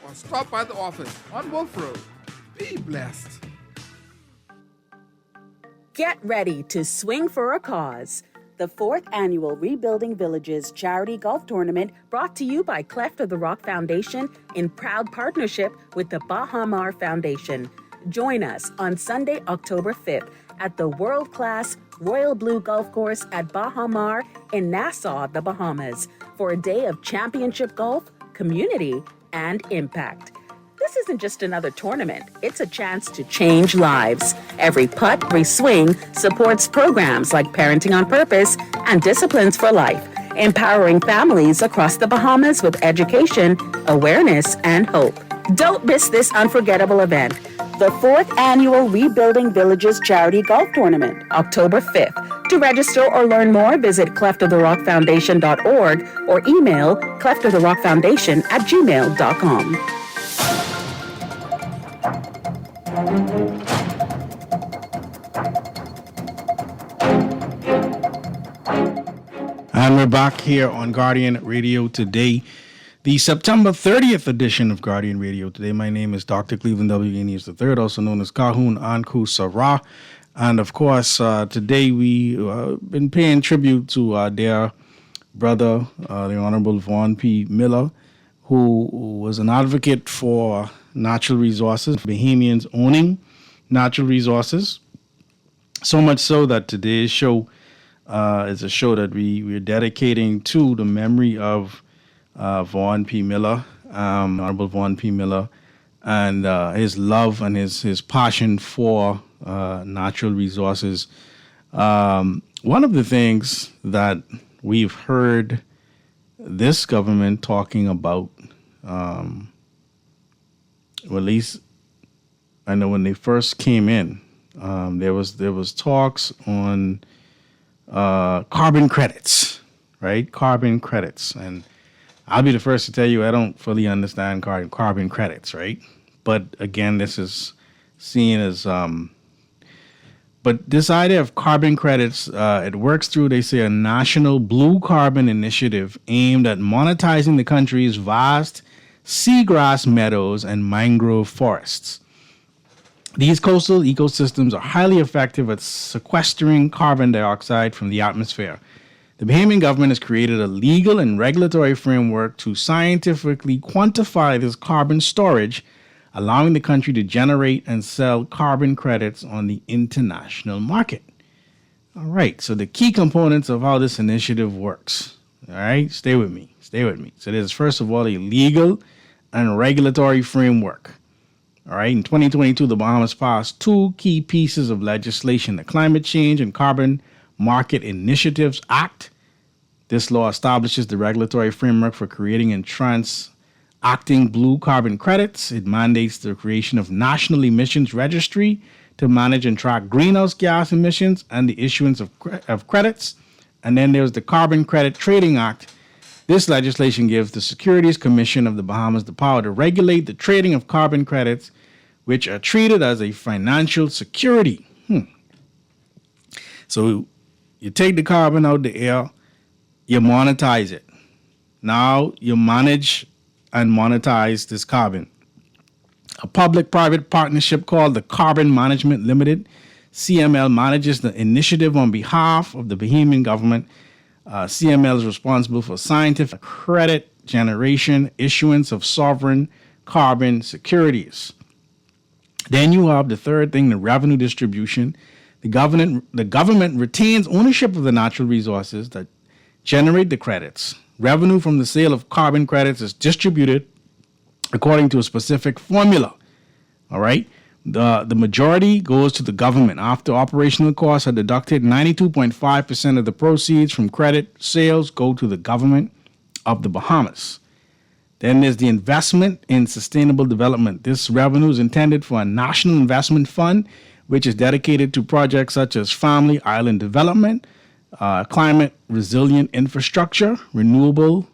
or stop by the office on Wolf Road. Be blessed. Get ready to swing for a cause. The 4th Annual Rebuilding Villages Charity Golf Tournament, brought to you by Cleft of the Rock Foundation in proud partnership with the Baha Mar Foundation. Join us on Sunday, October 5th at the world-class Royal Blue Golf Course at Baha Mar in Nassau, the Bahamas, for a day of championship golf, community, and impact. This isn't just another tournament. It's a chance to change lives. Every putt, every swing supports programs like Parenting on Purpose and Disciplines for Life, empowering families across the Bahamas with education, awareness, and hope. Don't miss this unforgettable event. The 4th Annual Rebuilding Villages Charity Golf Tournament, October 5th. To register or learn more, visit cleftoftherockfoundation.org or email cleftoftherockfoundation@gmail.com. And we're back here on Guardian Radio Today, the September 30th edition of Guardian Radio Today. My name is Dr. Cleveland W. Enius III, also known as Kahun Anku Sarah. And of course, today we been paying tribute to our dear brother, the Honorable Vaughn P. Miller, who was an advocate for natural resources, Bahamians owning natural resources. So much so that today's show is a show that we're dedicating to the memory of Vaughn P. Miller, Honorable Vaughn P. Miller, and his love and his passion for natural resources. One of the things that we've heard this government talking about, well, at least I know when they first came in, there was talks on carbon credits, right? Carbon credits. And I'll be the first to tell you I don't fully understand carbon credits, right? But again, this is seen as, but this idea of carbon credits, it works through, they say, a national blue carbon initiative aimed at monetizing the country's vast seagrass meadows and mangrove forests. These coastal ecosystems are highly effective at sequestering carbon dioxide from the atmosphere. The Bahamian government has created a legal and regulatory framework to scientifically quantify this carbon storage, allowing the country to generate and sell carbon credits on the international market. All right, so the key components of how this initiative works. All right, stay with me. So there's, first of all, a legal and regulatory framework. All right, in 2022, the Bahamas passed 2 key pieces of legislation, the Climate Change and Carbon Market Initiatives Act. This law establishes the regulatory framework for creating and transacting blue carbon credits. It mandates the creation of National Emissions Registry to manage and track greenhouse gas emissions and the issuance of credits. And then there's the Carbon Credit Trading Act. This legislation gives the Securities Commission of the Bahamas the power to regulate the trading of carbon credits, which are treated as a financial security. So you take the carbon out of the air, you monetize it. Now you manage and monetize this carbon. A public-private partnership called the Carbon Management Limited, CML, manages the initiative on behalf of the Bahamian government. CML is responsible for scientific credit generation, issuance of sovereign carbon securities. Then you have the third thing, the revenue distribution. The government retains ownership of the natural resources that generate the credits. Revenue from the sale of carbon credits is distributed according to a specific formula. All right. The majority goes to the government. After operational costs are deducted, 92.5% of the proceeds from credit sales go to the government of the Bahamas. Then there's the investment in sustainable development. This revenue is intended for a national investment fund, which is dedicated to projects such as family island development, climate resilient infrastructure, renewable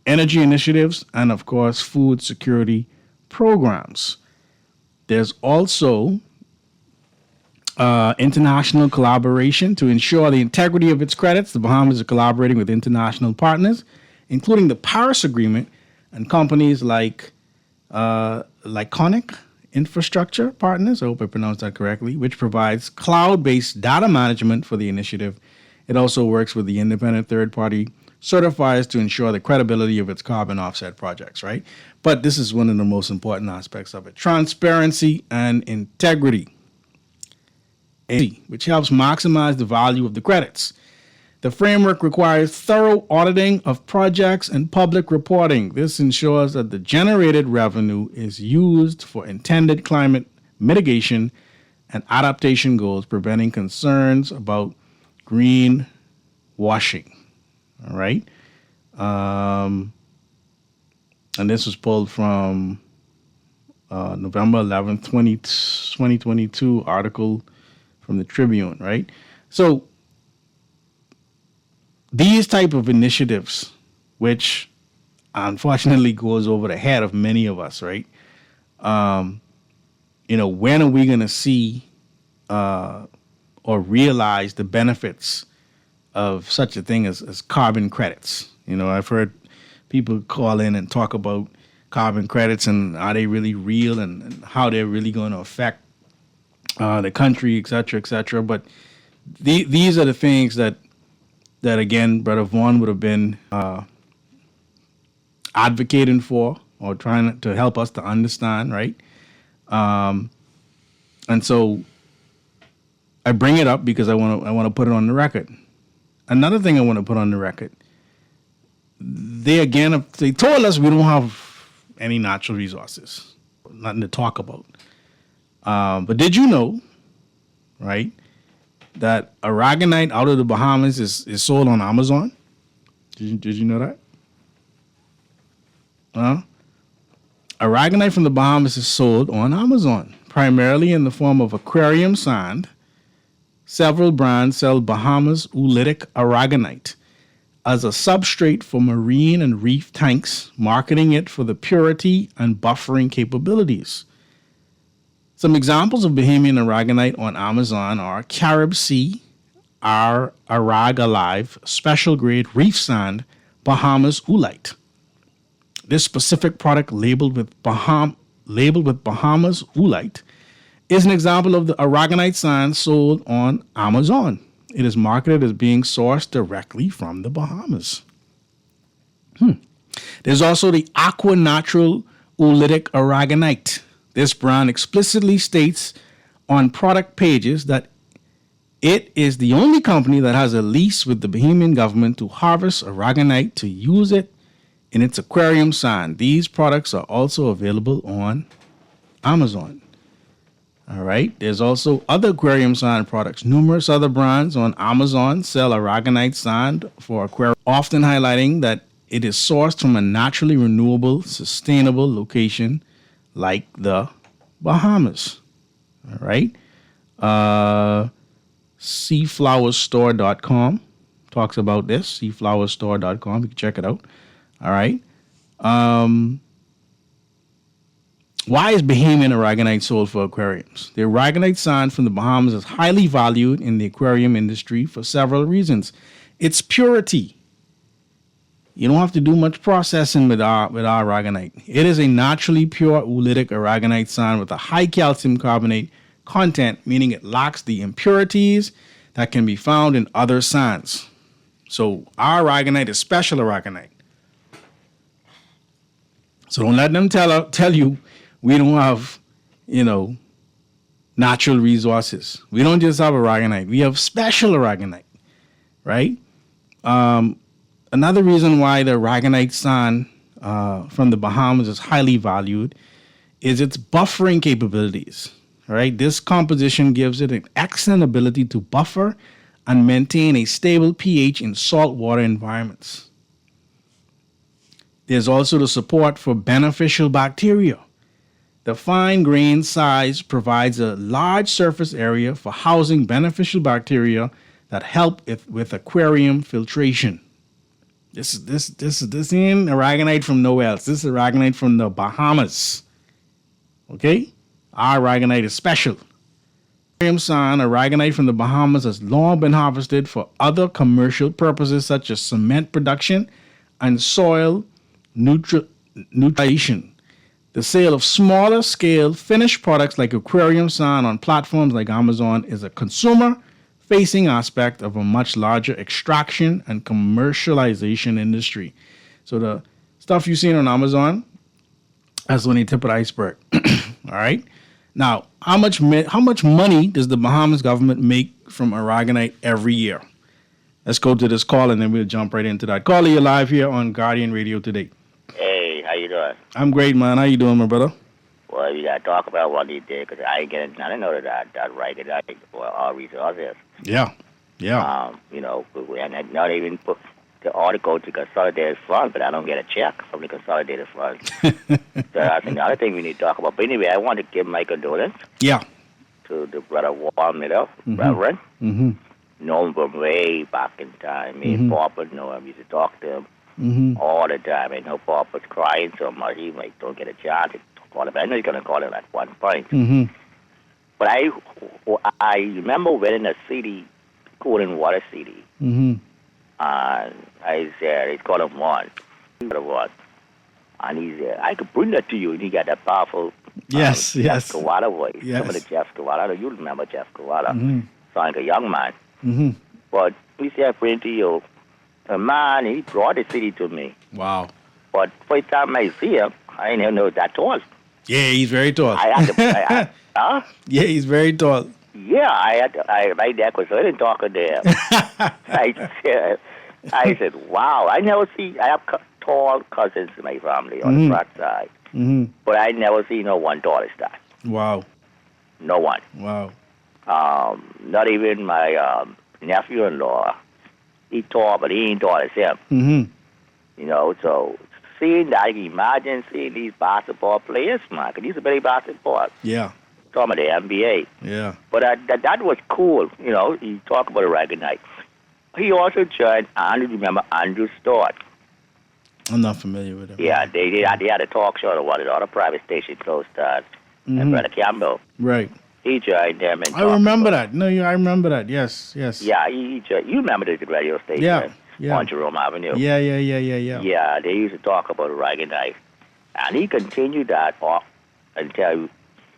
energy initiatives, and of course, food security programs. There's also international collaboration to ensure the integrity of its credits. The Bahamas are collaborating with international partners, including the Paris Agreement and companies like Lyconic Infrastructure Partners, I hope I pronounced that correctly, which provides cloud-based data management for the initiative. It also works with the independent third-party certifiers to ensure the credibility of its carbon offset projects, right? But this is one of the most important aspects of it. Transparency and integrity, which helps maximize the value of the credits. The framework requires thorough auditing of projects and public reporting. This ensures that the generated revenue is used for intended climate mitigation and adaptation goals, preventing concerns about green washing. All right. And this was pulled from November 11th, 2022 article from the Tribune, right? So these type of initiatives, which unfortunately goes over the head of many of us, right? When are we going to see or realize the benefits of such a thing as carbon credits? I've heard people call in and talk about carbon credits and are they really real and how they're really going to affect the country, et cetera, But these are the things that again, Brother Vaughn would have been advocating for or trying to help us to understand, right? And so I bring it up because I want to put it on the record. Another thing I want to put on the record, they told us we don't have any natural resources, nothing to talk about. But did you know, right, that aragonite out of the Bahamas is sold on Amazon? Did you know that? Aragonite from the Bahamas is sold on Amazon, primarily in the form of aquarium sand. Several brands sell Bahamas oolitic aragonite as a substrate for marine and reef tanks, marketing it for the purity and buffering capabilities. Some examples of Bahamian aragonite on Amazon are Carib Sea, Arag-Alive, special grade reef sand, Bahamas oolite. This specific product labeled with Bahamas oolite is an example of the aragonite sand sold on Amazon. It is marketed as being sourced directly from the Bahamas. There's also the Aqua Natural oolitic aragonite. This brand explicitly states on product pages that it is the only company that has a lease with the Bahamian government to harvest aragonite to use it in its aquarium sand. These products are also available on Amazon. All right. There's also other aquarium sand products. Numerous other brands on Amazon sell aragonite sand for aquarium, often highlighting that it is sourced from a naturally renewable, sustainable location like the Bahamas. All right. Seaflowerstore.com talks about this. Seaflowerstore.com. You can check it out. All right. Why is Bahamian aragonite sold for aquariums? The aragonite sand from the Bahamas is highly valued in the aquarium industry for several reasons. Its purity. You don't have to do much processing with our aragonite. It is a naturally pure oolitic aragonite sand with a high calcium carbonate content, meaning it lacks the impurities that can be found in other sands. So our aragonite is special aragonite. So don't let them tell you we don't have, natural resources. We don't just have aragonite. We have special aragonite, right? Another reason why the aragonite sand from the Bahamas is highly valued is its buffering capabilities. All right, this composition gives it an excellent ability to buffer and maintain a stable pH in saltwater environments. There's also the support for beneficial bacteria. The fine grain size provides a large surface area for housing beneficial bacteria that help with aquarium filtration. This ain't aragonite from nowhere else. This is aragonite from the Bahamas. Okay? Our aragonite is special. sand, aragonite from the Bahamas, has long been harvested for other commercial purposes such as cement production and soil nutrition. The sale of smaller scale finished products like aquarium sand on platforms like Amazon is a consumer facing aspect of a much larger extraction and commercialization industry. So the stuff you've seen on Amazon, that's only the tip of the iceberg. All right. Now, how much money does the Bahamas government make from aragonite every year? Let's go to this call and then we'll jump right into that. Caller, you're live here on Guardian Radio today. Hey, how you doing? I'm great, man. How you doing, my brother? Well, you got to talk about what you did, because I didn't know that aragonite for our resources. Yeah. You know, and not even put the article to Consolidated Fund, but I don't get a check from the Consolidated Fund. So I think the other thing we need to talk about. But anyway, I want to give my condolence. Yeah. To the brother Wall Miller, Reverend. Know him from way back in time. Me and Papa know him. Used to talk to him all the time. I know Papa's crying so much he might don't get a chance to call him. I know he's going to call him at one point. But I remember winning a CD, Cool and Water CD. And I said, it's called him One. And he said, I could bring that to you. And he got that powerful Jeff Kawada voice. Yes. Some of the Jeff Kawada. You remember Jeff Kawada. Sound like a young man. But he said, I bring it to you. And man, he brought the CD to me. Wow. But first time I see him, I didn't know that tall. Yeah, he's very tall. I had to, huh? Yeah, he's very tall. Yeah, I right there because I didn't talk to them. I said, wow, I have tall cousins in my family on the front side. But I never see no one tall as that. Wow. No one. Wow. Not even my nephew-in-law. He tall, but he ain't tall as him. You know, so seeing that, I can imagine seeing these basketball players, man, because these are very basketball. Yeah. Some of the NBA. Yeah. But that was cool. You know, he talked about aragonite. He also joined, remember Andrew Stewart. I'm not familiar with him. Yeah, they had a talk show or what, on a private station close to and Brother Campbell. Right. He joined them. And I remember that. No, I remember that. Yes. Yeah, he joined. You remember the radio station? Yeah. On Jerome Avenue. Yeah. Yeah, they used to talk about aragonite. And he continued that until,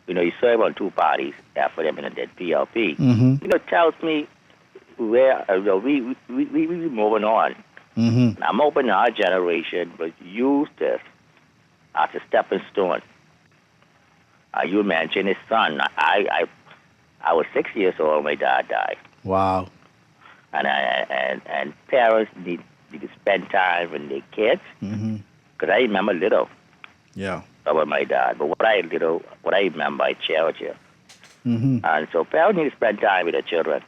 you know, he served on two parties after them in the PLP. You know, tells me where we moving on. I'm hoping our generation will use this as a stepping stone. You mentioned his son. I was 6 years old when my dad died. Wow. And parents need to spend time with their kids. Because I remember little. Yeah. About my dad, but what I remember, I cherish it. And so parents need to spend time with their children.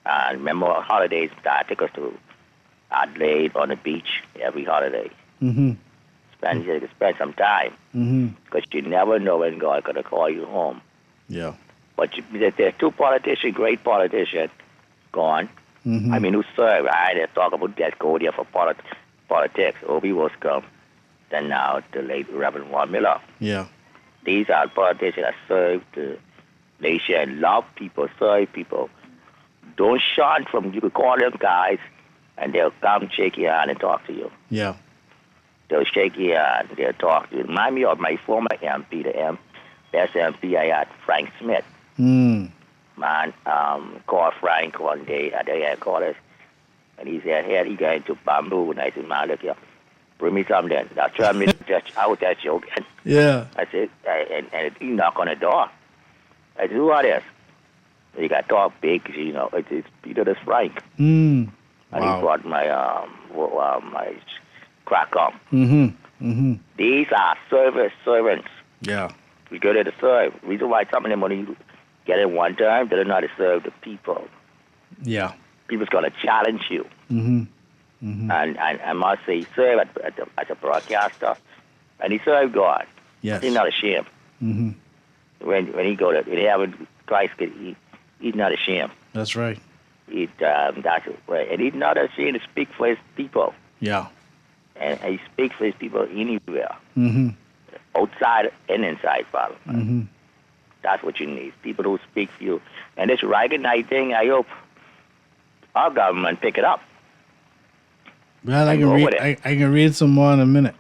And remember holidays, Dad took us to Adelaide on the beach every holiday. Spend some time. Because you never know when God's going to call you home. Yeah. But there's two politicians, great politicians, gone. I mean, who served. I didn't talk about that, go there for politics. Obi was come. Then now the late Reverend Wall Miller. Yeah. These are politicians that serve the nation, love people, serve people. Don't shun from, you could call them guys, and they'll come shake your hand and talk to you. Yeah. They'll shake your hand, they'll talk to you. Remind me of my former MP, the best MP I had, Frank Smith. Man, called Frank one day at the headquarters, and he said, hey, he got into bamboo, and I said, man, look here. Bring me some then. That's why I was that joke. Yeah. I said, and he knocked on the door. I said, who are this? He got talk big, you know. It's Peter the Frank. And he brought my crack up. These are servants. Yeah. We go there to serve. Reason why some of them when you get it one time, they don't know how to serve the people. Yeah. People's gonna challenge you. And I must say, he served as a broadcaster, and he served God. Yes. He's not ashamed. When he go to heaven, Christ, he's not ashamed. That's right. That's right. And he's not ashamed to speak for his people. Yeah. And he speaks for his people anywhere, outside and inside, Father. That's what you need. People who speak for you. And this Aragonite thing, I hope our government pick it up. Well, I can read some more in a minute.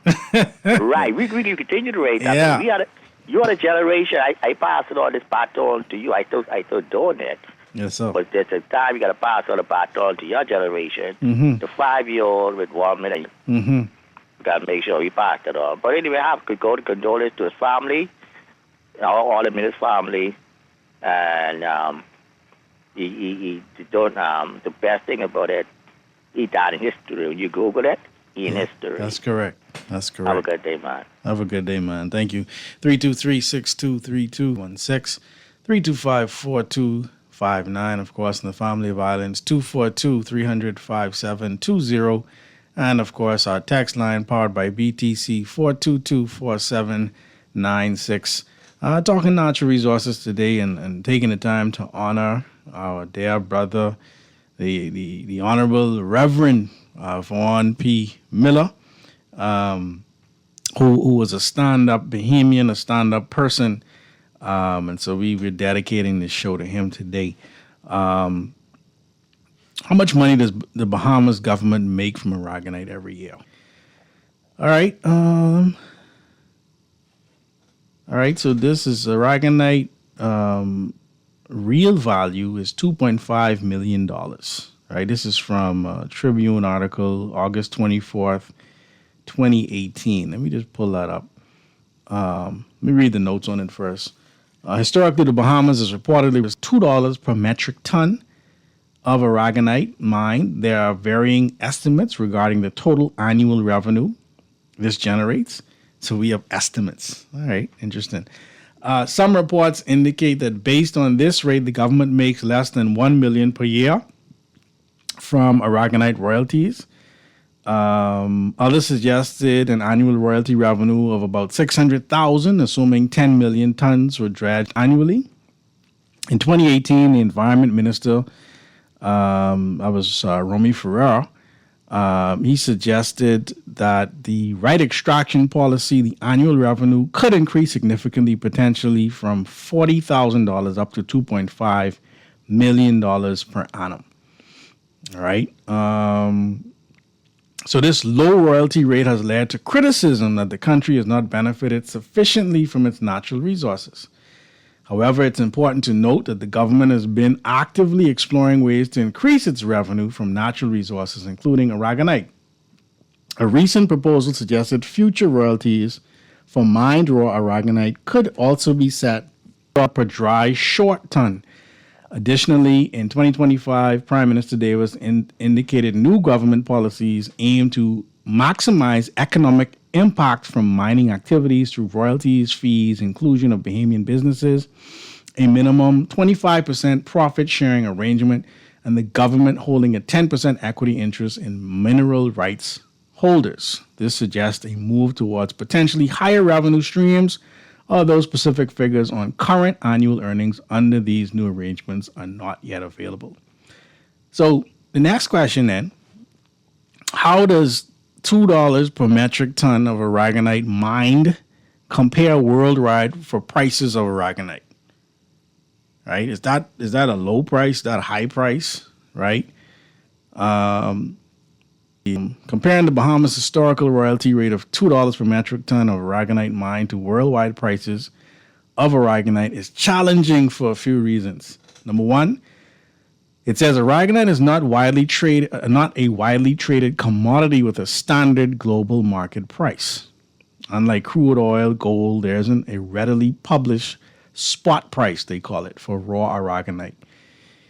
Right. We can continue to read that. Yeah. You're the generation. I pass it on this baton to you. I still doing it. Yes, sir. But there's a time you got to pass on the baton to your generation. The 5-year-old with 1 minute. You got to make sure we pass it on. But anyway, I have to go to condolence to his family, all of his family. And he don't, the best thing about it, he died in history. When you Google it, he in history. That's correct. Have a good day, man. Have a good day, man. Thank you. 323-623-216, 325-4259, of course, in the Family of Islands, 242-300-5720. And, of course, our text line powered by BTC, 422-4796. Talking natural resources today and taking the time to honor our dear brother, the Honorable Reverend Vaughn P. Miller, who was a stand-up Bahamian, a stand-up person. And so we're dedicating this show to him today. How much money does the Bahamas government make from Aragonite every year? All right. All right, so this is Aragonite. Real value is $2.5 million. All right, this is from a Tribune article, August 24th, 2018. Let me just pull that up. Let me read the notes on it first. Historically, the Bahamas is reportedly was $2 per metric ton of Aragonite mined. There are varying estimates regarding the total annual revenue this generates. So we have estimates. All right, interesting. Some reports indicate that based on this rate, the government makes less than $1 million per year from Aragonite royalties. Others suggested an annual royalty revenue of about $600,000, assuming 10 million tons were dredged annually. In 2018, the Environment Minister, that was Romy Ferrer, he suggested that the right extraction policy, the annual revenue could increase significantly, potentially from $40,000 up to $2.5 million per annum. All right. So this low royalty rate has led to criticism that the country has not benefited sufficiently from its natural resources. However, it's important to note that the government has been actively exploring ways to increase its revenue from natural resources, including Aragonite. A recent proposal suggested future royalties for mined raw Aragonite could also be set per dry short ton. Additionally, in 2025, Prime Minister Davis indicated new government policies aim to maximize economic impact from mining activities through royalties, fees, inclusion of Bahamian businesses, a minimum 25% profit sharing arrangement, and the government holding a 10% equity interest in mineral rights holders. This suggests a move towards potentially higher revenue streams, although specific figures on current annual earnings under these new arrangements are not yet available. So the next question then, how does $2 per metric ton of Aragonite mined compare worldwide for prices of Aragonite? Right? Is that a low price, is that a high price, right? Comparing the Bahamas' historical royalty rate of $2 per metric ton of Aragonite mined to worldwide prices of Aragonite is challenging for a few reasons. Number one, it says Aragonite is not a widely traded commodity with a standard global market price. Unlike crude oil, gold, there isn't a readily published spot price, they call it, for raw Aragonite.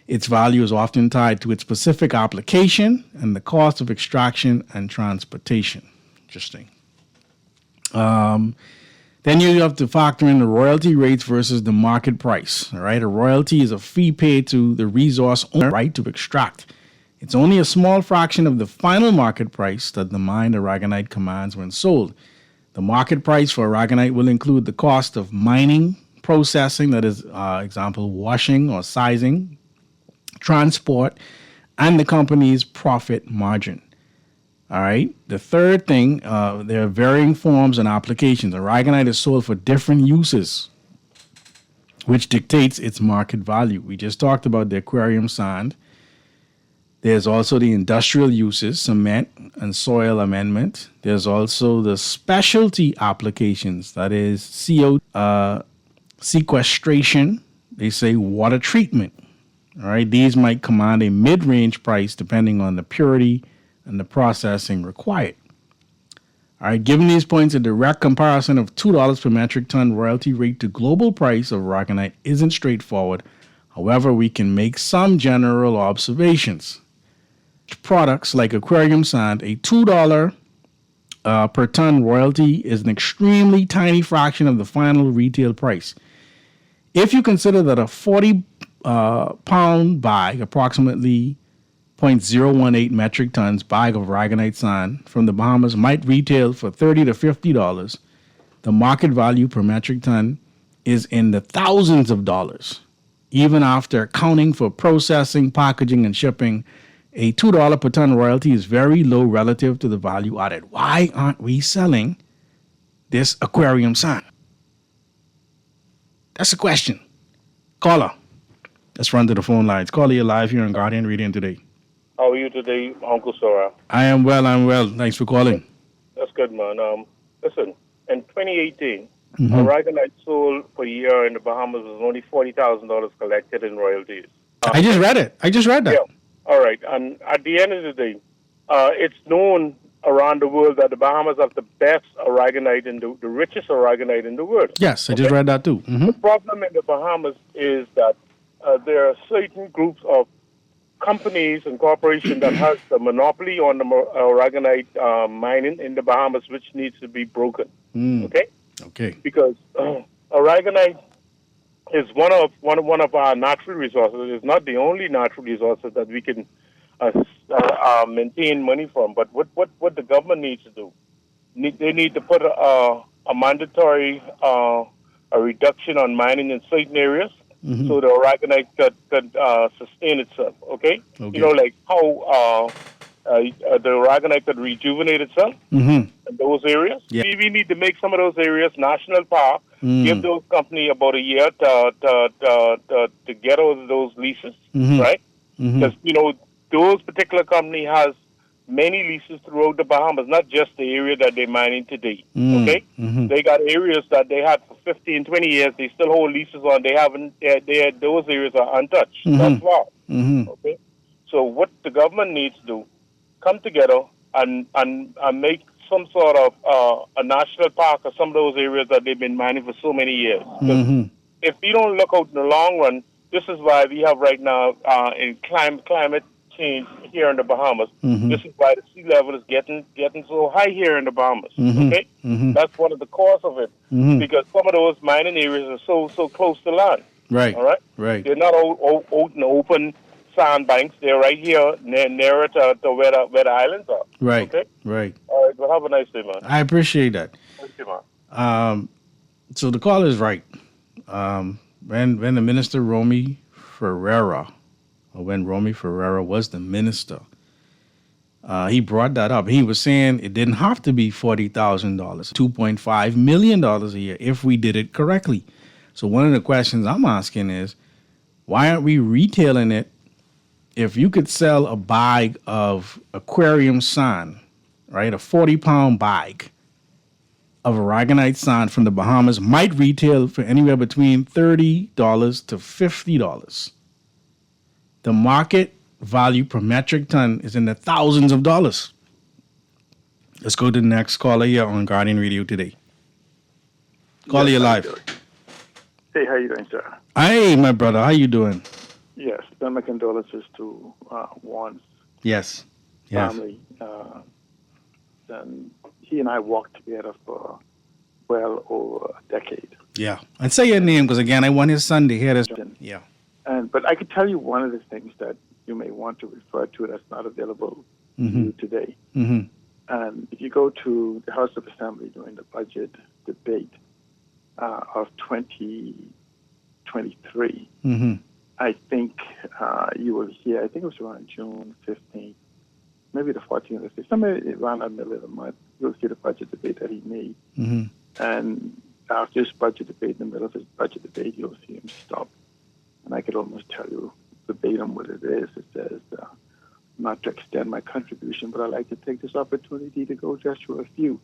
Its value is often tied to its specific application and the cost of extraction and transportation. Interesting. Then you have to factor in the royalty rates versus the market price. All right, a royalty is a fee paid to the resource owner right to extract. It's only a small fraction of the final market price that the mined Aragonite commands when sold. The market price for Aragonite will include the cost of mining, processing, that is, example, washing or sizing, transport, and the company's profit margin. All right. The third thing, there are varying forms and applications. Aragonite is sold for different uses. which dictates its market value. We just talked about the aquarium sand. There's also the industrial uses, cement and soil amendment. There's also the specialty applications, that is CO sequestration. They say water treatment. All right, these might command a mid-range price depending on the purity and the processing required. All right, given these points, a direct comparison of $2 per metric ton royalty rate to global price of aragonite isn't straightforward. However, we can make some general observations. Products like aquarium sand, a $2 per ton royalty is an extremely tiny fraction of the final retail price. If you consider that a 40 pound bag, approximately 0.018 metric tons bag of aragonite sand from the Bahamas might retail for $30 to $50, the market value per metric ton is in the thousands of dollars. Even after accounting for processing, packaging, and shipping, a $2 per ton royalty is very low relative to the value added. Why aren't we selling this aquarium sand? That's the question. Caller, let's run to the phone lines. Caller, you're live here on Guardian Radio today. How are you today, Uncle Sarah? I am well. Thanks for calling. That's good, man. Listen, in 2018, aragonite sold per year in the Bahamas was only $40,000 collected in royalties. I just read it. that. Yeah. All right. And at the end of the day, it's known around the world that the Bahamas have the best aragonite and the richest aragonite in the world. Yes, I just read that too. The problem in the Bahamas is that there are certain groups of companies and corporations that has the monopoly on the aragonite mining in the Bahamas, which needs to be broken. Okay. Because aragonite is one of our natural resources. It's not the only natural resources that we can maintain money from. But what the government needs to do, they need to put a mandatory a reduction on mining in certain areas. So the aragonite could sustain itself, okay? You know, like how the aragonite could rejuvenate itself in those areas. Yeah. We need to make some of those areas national park, give those companies about a year to get out of those leases, right? Because, you know, those particular company has many leases throughout the Bahamas, not just the area that they're mining today, okay? They got areas that they had for 15, 20 years, they still hold leases on, those areas are untouched. That's why, okay? So what the government needs to do, come together and make some sort of a national park of some of those areas that they've been mining for so many years. If we don't look out in the long run, this is why we have right now in climate change here in the Bahamas. This is why the sea level is getting so high here in the Bahamas. Okay, that's one of the cause of it because some of those mining areas are so close to land. Right. All right. Right. They're not out in the open sand banks. They're right here nearer to where the islands are. Right. Okay. Right. All right. Well, have a nice day, man. I appreciate that. Thank you, man. So the caller is right. When the minister Romy Ferreira was the minister, he brought that up. He was saying it didn't have to be $40,000, $2.5 million a year if we did it correctly. So one of the questions I'm asking is, why aren't we retailing it? If you could sell a bag of aquarium sand, right, a 40-pound bag of aragonite sand from the Bahamas might retail for anywhere between $30 to $50. The market value per metric ton is in the thousands of dollars. Let's go to the next caller here on Guardian Radio today. Caller, you're live. Hey, how you doing, sir? Hey, my brother. How you doing? Yes, send my condolences to Juan's Yes. family. And he and I walked together for well over a decade. Yeah. And say your name because, again, I want his son to hear this. Yeah. But I could tell you one of the things that you may want to refer to that's not available to you today. And if you go to the House of Assembly during the budget debate of 2023, I think you will hear, I think it was around June 15th, maybe the 14th or 15th, somewhere around the middle of the month, you'll see the budget debate that he made. And after his budget debate, in the middle of his budget debate, you'll see him stop. And I could almost tell you verbatim what it is. It says, not to extend my contribution, but I'd like to take this opportunity to go just through a few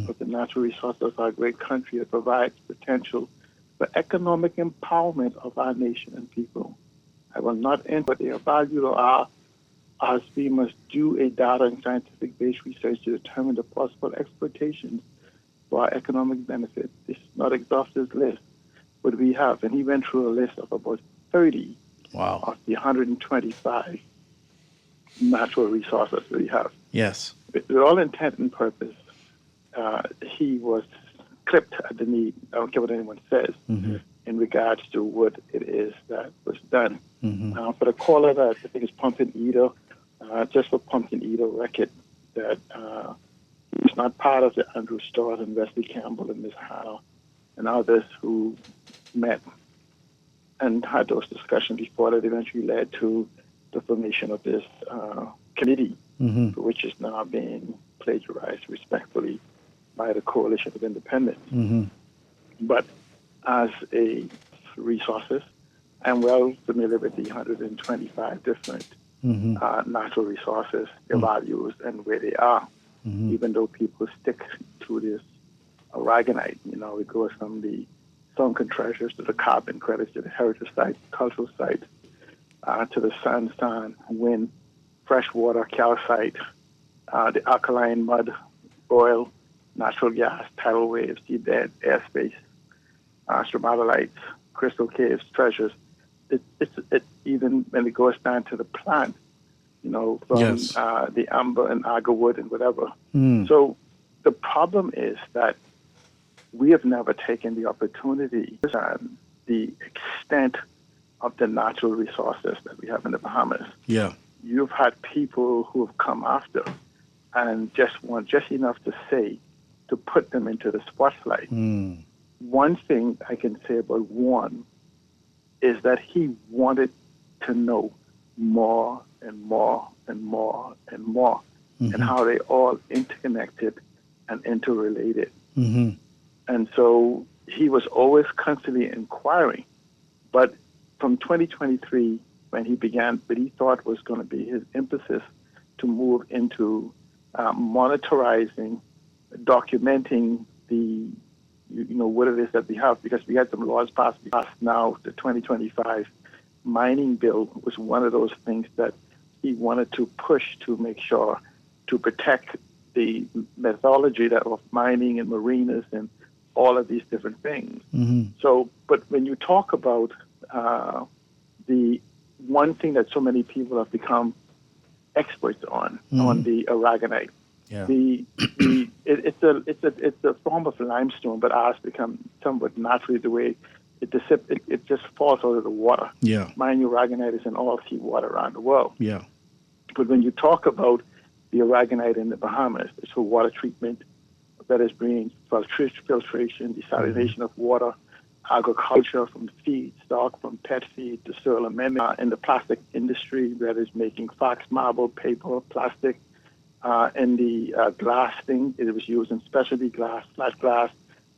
of the natural resources of our great country that provides potential for economic empowerment of our nation and people. I will not end, but they are valued or are, as we must do a data and scientific-based research to determine the possible exploitations for our economic benefit. This is not an exhaustive list, but we have, and he went through a list of about 30 of the 125 natural resources that we have. Yes. With all intent and purpose, he was clipped at the knee, I don't care what anyone says, in regards to what it is that was done. For the caller that I think is Pumpkin Eater, just for Pumpkin Eater record, that he was not part of the Andrew Storrs and Wesley Campbell and Ms. Hannah and others who met and had those discussions before that eventually led to the formation of this committee, which is now being plagiarized respectfully by the Coalition of Independents. But as a resources, I'm well familiar with the 125 different natural resources, their values, and where they are, even though people stick to this aragonite. You know, it goes from the sunken treasures to the carbon credits to the heritage sites, cultural sites, to the sandstone, wind, freshwater, calcite, the alkaline mud, oil, natural gas, tidal waves, seabed, airspace, stromatolites, crystal caves, treasures. It even when it goes down to the plant, you know, from the amber and agar wood and whatever. So the problem is that we have never taken the opportunity and the extent of the natural resources that we have in the Bahamas. Yeah. You've had people who have come after and just want just enough to say to put them into the spotlight. One thing I can say about Warren is that he wanted to know more and more and more and more, and how they all interconnected and interrelated. And so he was always constantly inquiring. But from 2023, when he began what he thought was going to be his emphasis to move into monitorizing, documenting the, what it is that we have, because we had some laws passed now, the 2025 mining bill was one of those things that he wanted to push to make sure to protect the methodology that of mining and marinas and all of these different things. So, but when you talk about the one thing that so many people have become experts on the aragonite, it's a form of limestone, but ours become somewhat naturally the way it just falls out of the water. Mind you, aragonite is in all seawater around the world. But when you talk about the aragonite in the Bahamas, it's for water treatment, that is bringing filtration, desalination of water, agriculture from feed stock, from pet feed to soil amendment, in the plastic industry, that is making fox marble, paper, plastic, in the glass thing, it was used in specialty glass, flat glass,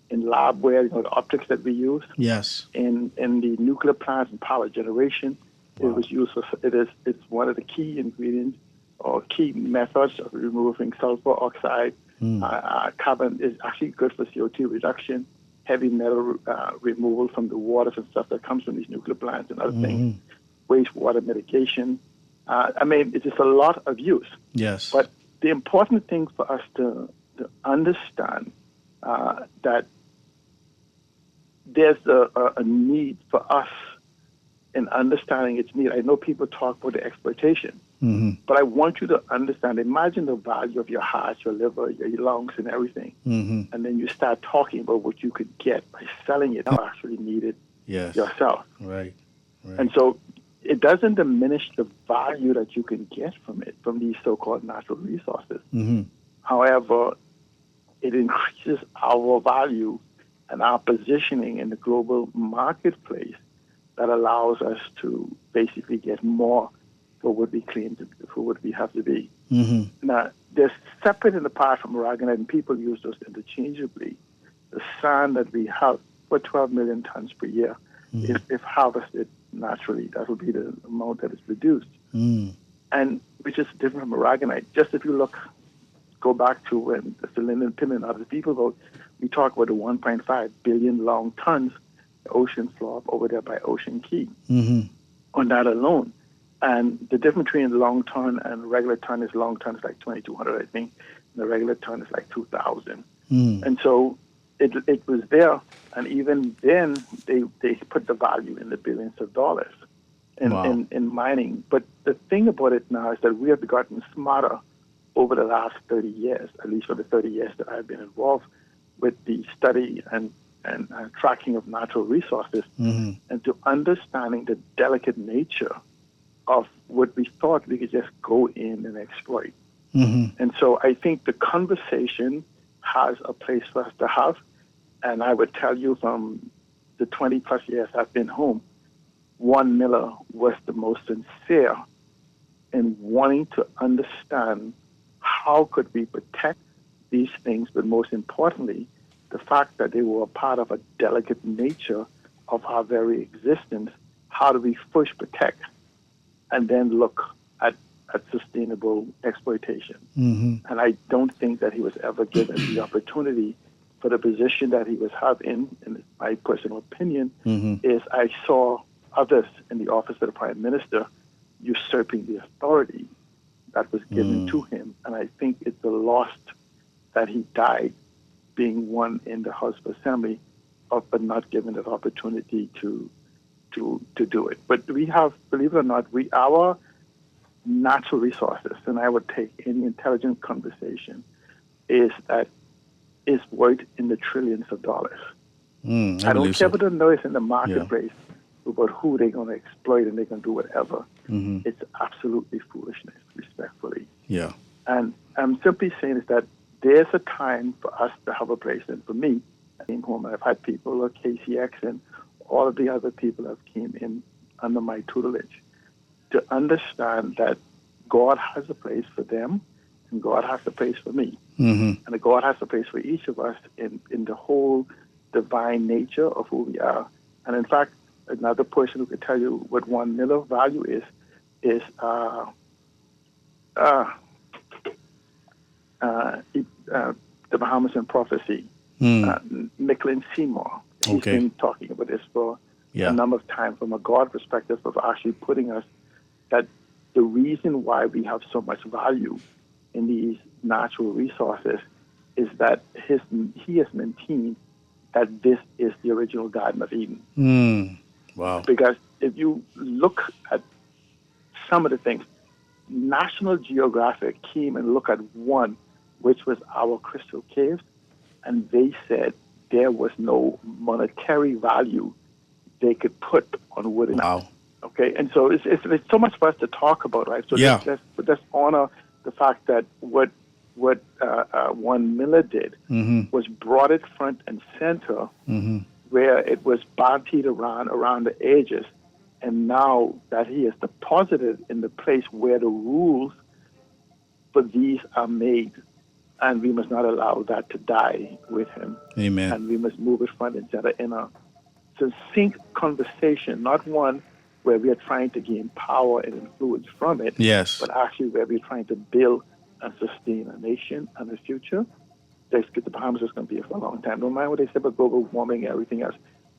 in labware, the optics that we use. In the nuclear plants and power generation, it was used for, it's one of the key ingredients or key methods of removing sulfur oxide. Carbon is actually good for CO2 reduction, heavy metal removal from the waters and stuff that comes from these nuclear plants and other things, wastewater mitigation. I mean, it's just a lot of use. But the important thing for us to understand that there's a need for us in understanding its need. I know people talk about the exploitation, but I want you to understand, imagine the value of your heart, your liver, your lungs, and everything. And then you start talking about what you could get by selling it. You actually need it yourself. And so it doesn't diminish the value that you can get from it, from these so-called natural resources. However, it increases our value and our positioning in the global marketplace that allows us to basically get more for what we claim to, for what we have to be. Now, they're separate and apart from aragonite, and people use those interchangeably. the sand that we have for 12 million tons per year, if harvested naturally, that will be the amount that is produced. And which is different from aragonite. Just if you go back to when the Lyndon Pimmon and other people wrote, we talk about the 1.5 billion long tons, the ocean floor over there by Ocean Key, on that alone. And the difference between the long ton and regular ton is long ton is like 2,200, I think. And the regular ton is like 2,000. And so it was there. And even then, they put the value in the billions of dollars in mining. But the thing about it now is that we have gotten smarter over the last 30 years, at least for the 30 years that I've been involved with the study and tracking of natural resources, and to understanding the delicate nature of what we thought we could just go in and exploit. And so I think the conversation has a place for us to have. And I would tell you from the 20 plus years I've been home, Juan Miller was the most sincere in wanting to understand how could we protect these things, but most importantly, the fact that they were a part of a delicate nature of our very existence. How do we first protect and then look at sustainable exploitation? And I don't think that he was ever given the opportunity for the position that he was having. In my personal opinion, is I saw others in the office of the Prime Minister usurping the authority that was given to him. And I think it's a loss that he died being one in the House of Assembly, but not given that opportunity to do it. But we have, believe it or not, our natural resources, and I would take any intelligent conversation, is worth in the trillions of dollars. I don't care about the noise in the marketplace about who they're going to exploit and they're going to do whatever. It's absolutely foolishness, respectfully. Yeah. And I'm simply saying is that there's a time for us to have a place. And for me, I came home and I've had people like KCX and all of the other people that came in under my tutelage to understand that God has a place for them and God has a place for me. And God has a place for each of us in the whole divine nature of who we are. And in fact, another person who could tell you what Juan Miller value is the Bahamas in Prophecy, Nicklin Seymour. He's been talking about this for a number of times from a God perspective of actually putting us that the reason why we have so much value in these natural resources is that he has maintained that this is the original Garden of Eden. Wow. Because if you look at some of the things, National Geographic came and looked at one, which was our Crystal Caves, and they said there was no monetary value they could put on wood and iron. Okay, and so it's so much for us to talk about, right? So let's honor the fact that what Juan Miller did was brought it front and center, where it was bantied around the edges, and now that he is deposited in the place where the rules for these are made, and we must not allow that to die with him. Amen. And we must move it front and center in a succinct conversation, not one where we are trying to gain power and influence from it, but actually where we're trying to build and sustain a nation and a future. The Bahamas is going to be here for a long time. Don't mind what they say about global warming and everything else.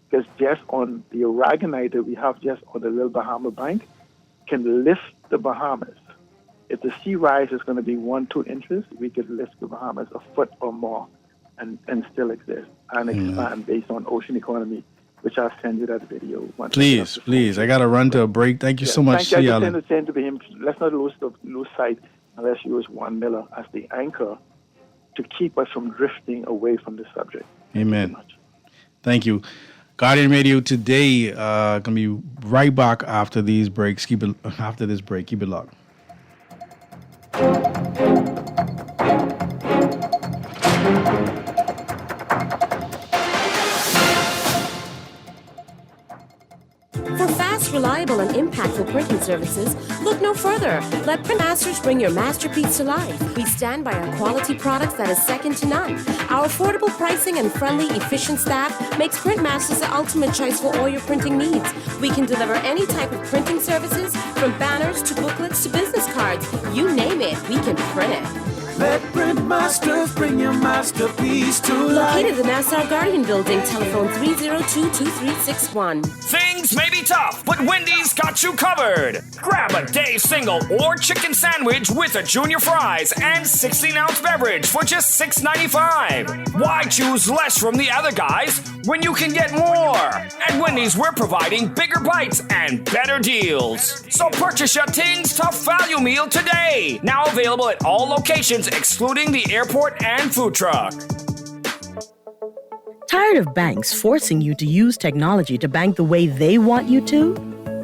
Because just on the aragonite that we have just on the little Bahama bank can lift the Bahamas. If the sea rise is going to be 1-2 inches, we could lift the Bahamas a foot or more and still exist and expand based on ocean economy, which I'll send you that video. Please. I got to run to a break. Thank you so much. Thank you. I just to him. Let's not lose sight and let's use Juan Miller as the anchor to keep us from drifting away from the subject. Amen. Thank you. Guardian Radio today, gonna be right back after these breaks. After this break. Keep it locked. For fast most reliable and impactful printing services, look no further. Let Printmasters bring your masterpiece to life. We stand by our quality products that is second to none. Our affordable pricing and friendly, efficient staff makes Printmasters the ultimate choice for all your printing needs. We can deliver any type of printing services, from banners to booklets to business cards. You name it, we can print it. Let Printmasters bring your masterpiece to life. Located in the Nassau Guardian Building, telephone 302-2361. Things may be tough, but Wendy's got you covered. Grab a day single or chicken sandwich with a junior fries and 16-ounce beverage for just $6.95. Why choose less from the other guys when you can get more? At Wendy's, we're providing bigger bites and better deals. So purchase your Tings Tough Value Meal today. Now available at all locations, excluding the airport and food truck. Tired of banks forcing you to use technology to bank the way they want you to?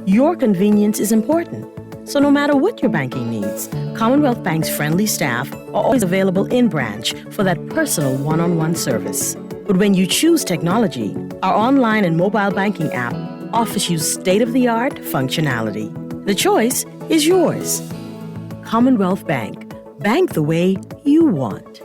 Your convenience is important. So no matter what your banking needs, Commonwealth Bank's friendly staff are always available in branch for that personal one-on-one service. But when you choose technology, our online and mobile banking app offers you state-of-the-art functionality. The choice is yours. Commonwealth Bank. Bank the way you want.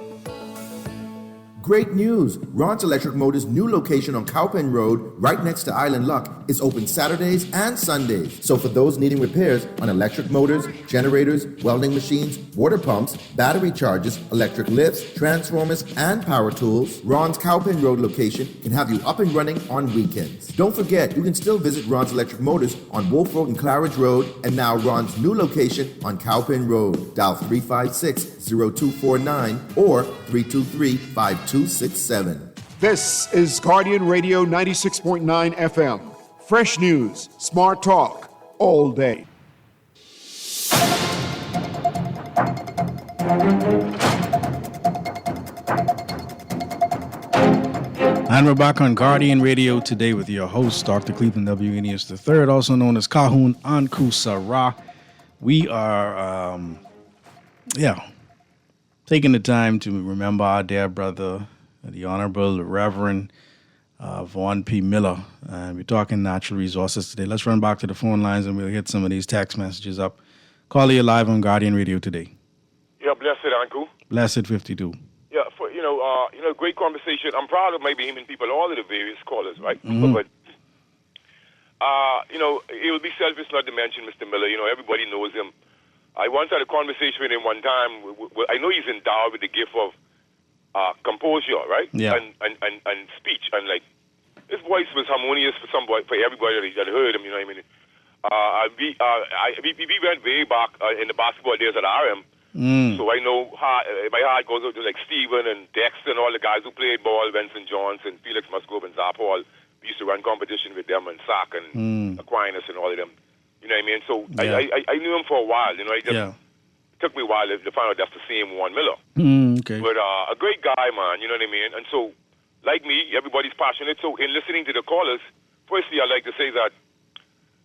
Great news! Ron's Electric Motors' new location on Cowpen Road, right next to Island Luck, is open Saturdays and Sundays. So for those needing repairs on electric motors, generators, welding machines, water pumps, battery chargers, electric lifts, transformers, and power tools, Ron's Cowpen Road location can have you up and running on weekends. Don't forget, you can still visit Ron's Electric Motors on Wolf Road and Claridge Road, and now Ron's new location on Cowpen Road. Dial 356-0249 or 323-5267. This is Guardian Radio 96.9 FM. Fresh news, smart talk, all day. And we're back on Guardian Radio today with your host, Dr. Cleveland W. Enius III, also known as Kahun Anku Sarah. We are, taking the time to remember our dear brother, the Honorable Reverend Vaughn P. Miller. And we're talking natural resources today. Let's run back to the phone lines and we'll hit some of these text messages up. Call you live on Guardian Radio today. Yeah, blessed, Uncle. Blessed 52. Yeah, great conversation. I'm proud of maybe him people, all of the various callers, right? Mm-hmm. But, it would be selfish not to mention Mr. Miller. Everybody knows him. I once had a conversation with him one time. I know he's endowed with the gift of composure, right? Yeah. And speech. And, his voice was harmonious for everybody that heard him, you know what I mean? We went way back in the basketball days at RM. So I know my heart goes out to Steven and Dexter and all the guys who played ball, Vincent Johnson, Felix Musgrove and Zap Hall. We used to run competition with them and Sack and Aquinas and all of them. You know what I mean? So yeah. I knew him for a while. It took me a while to find out that's the same Vaughn Miller. Okay. But a great guy, man. You know what I mean? And so, like me, everybody's passionate. So in listening to the callers, firstly, I'd like to say that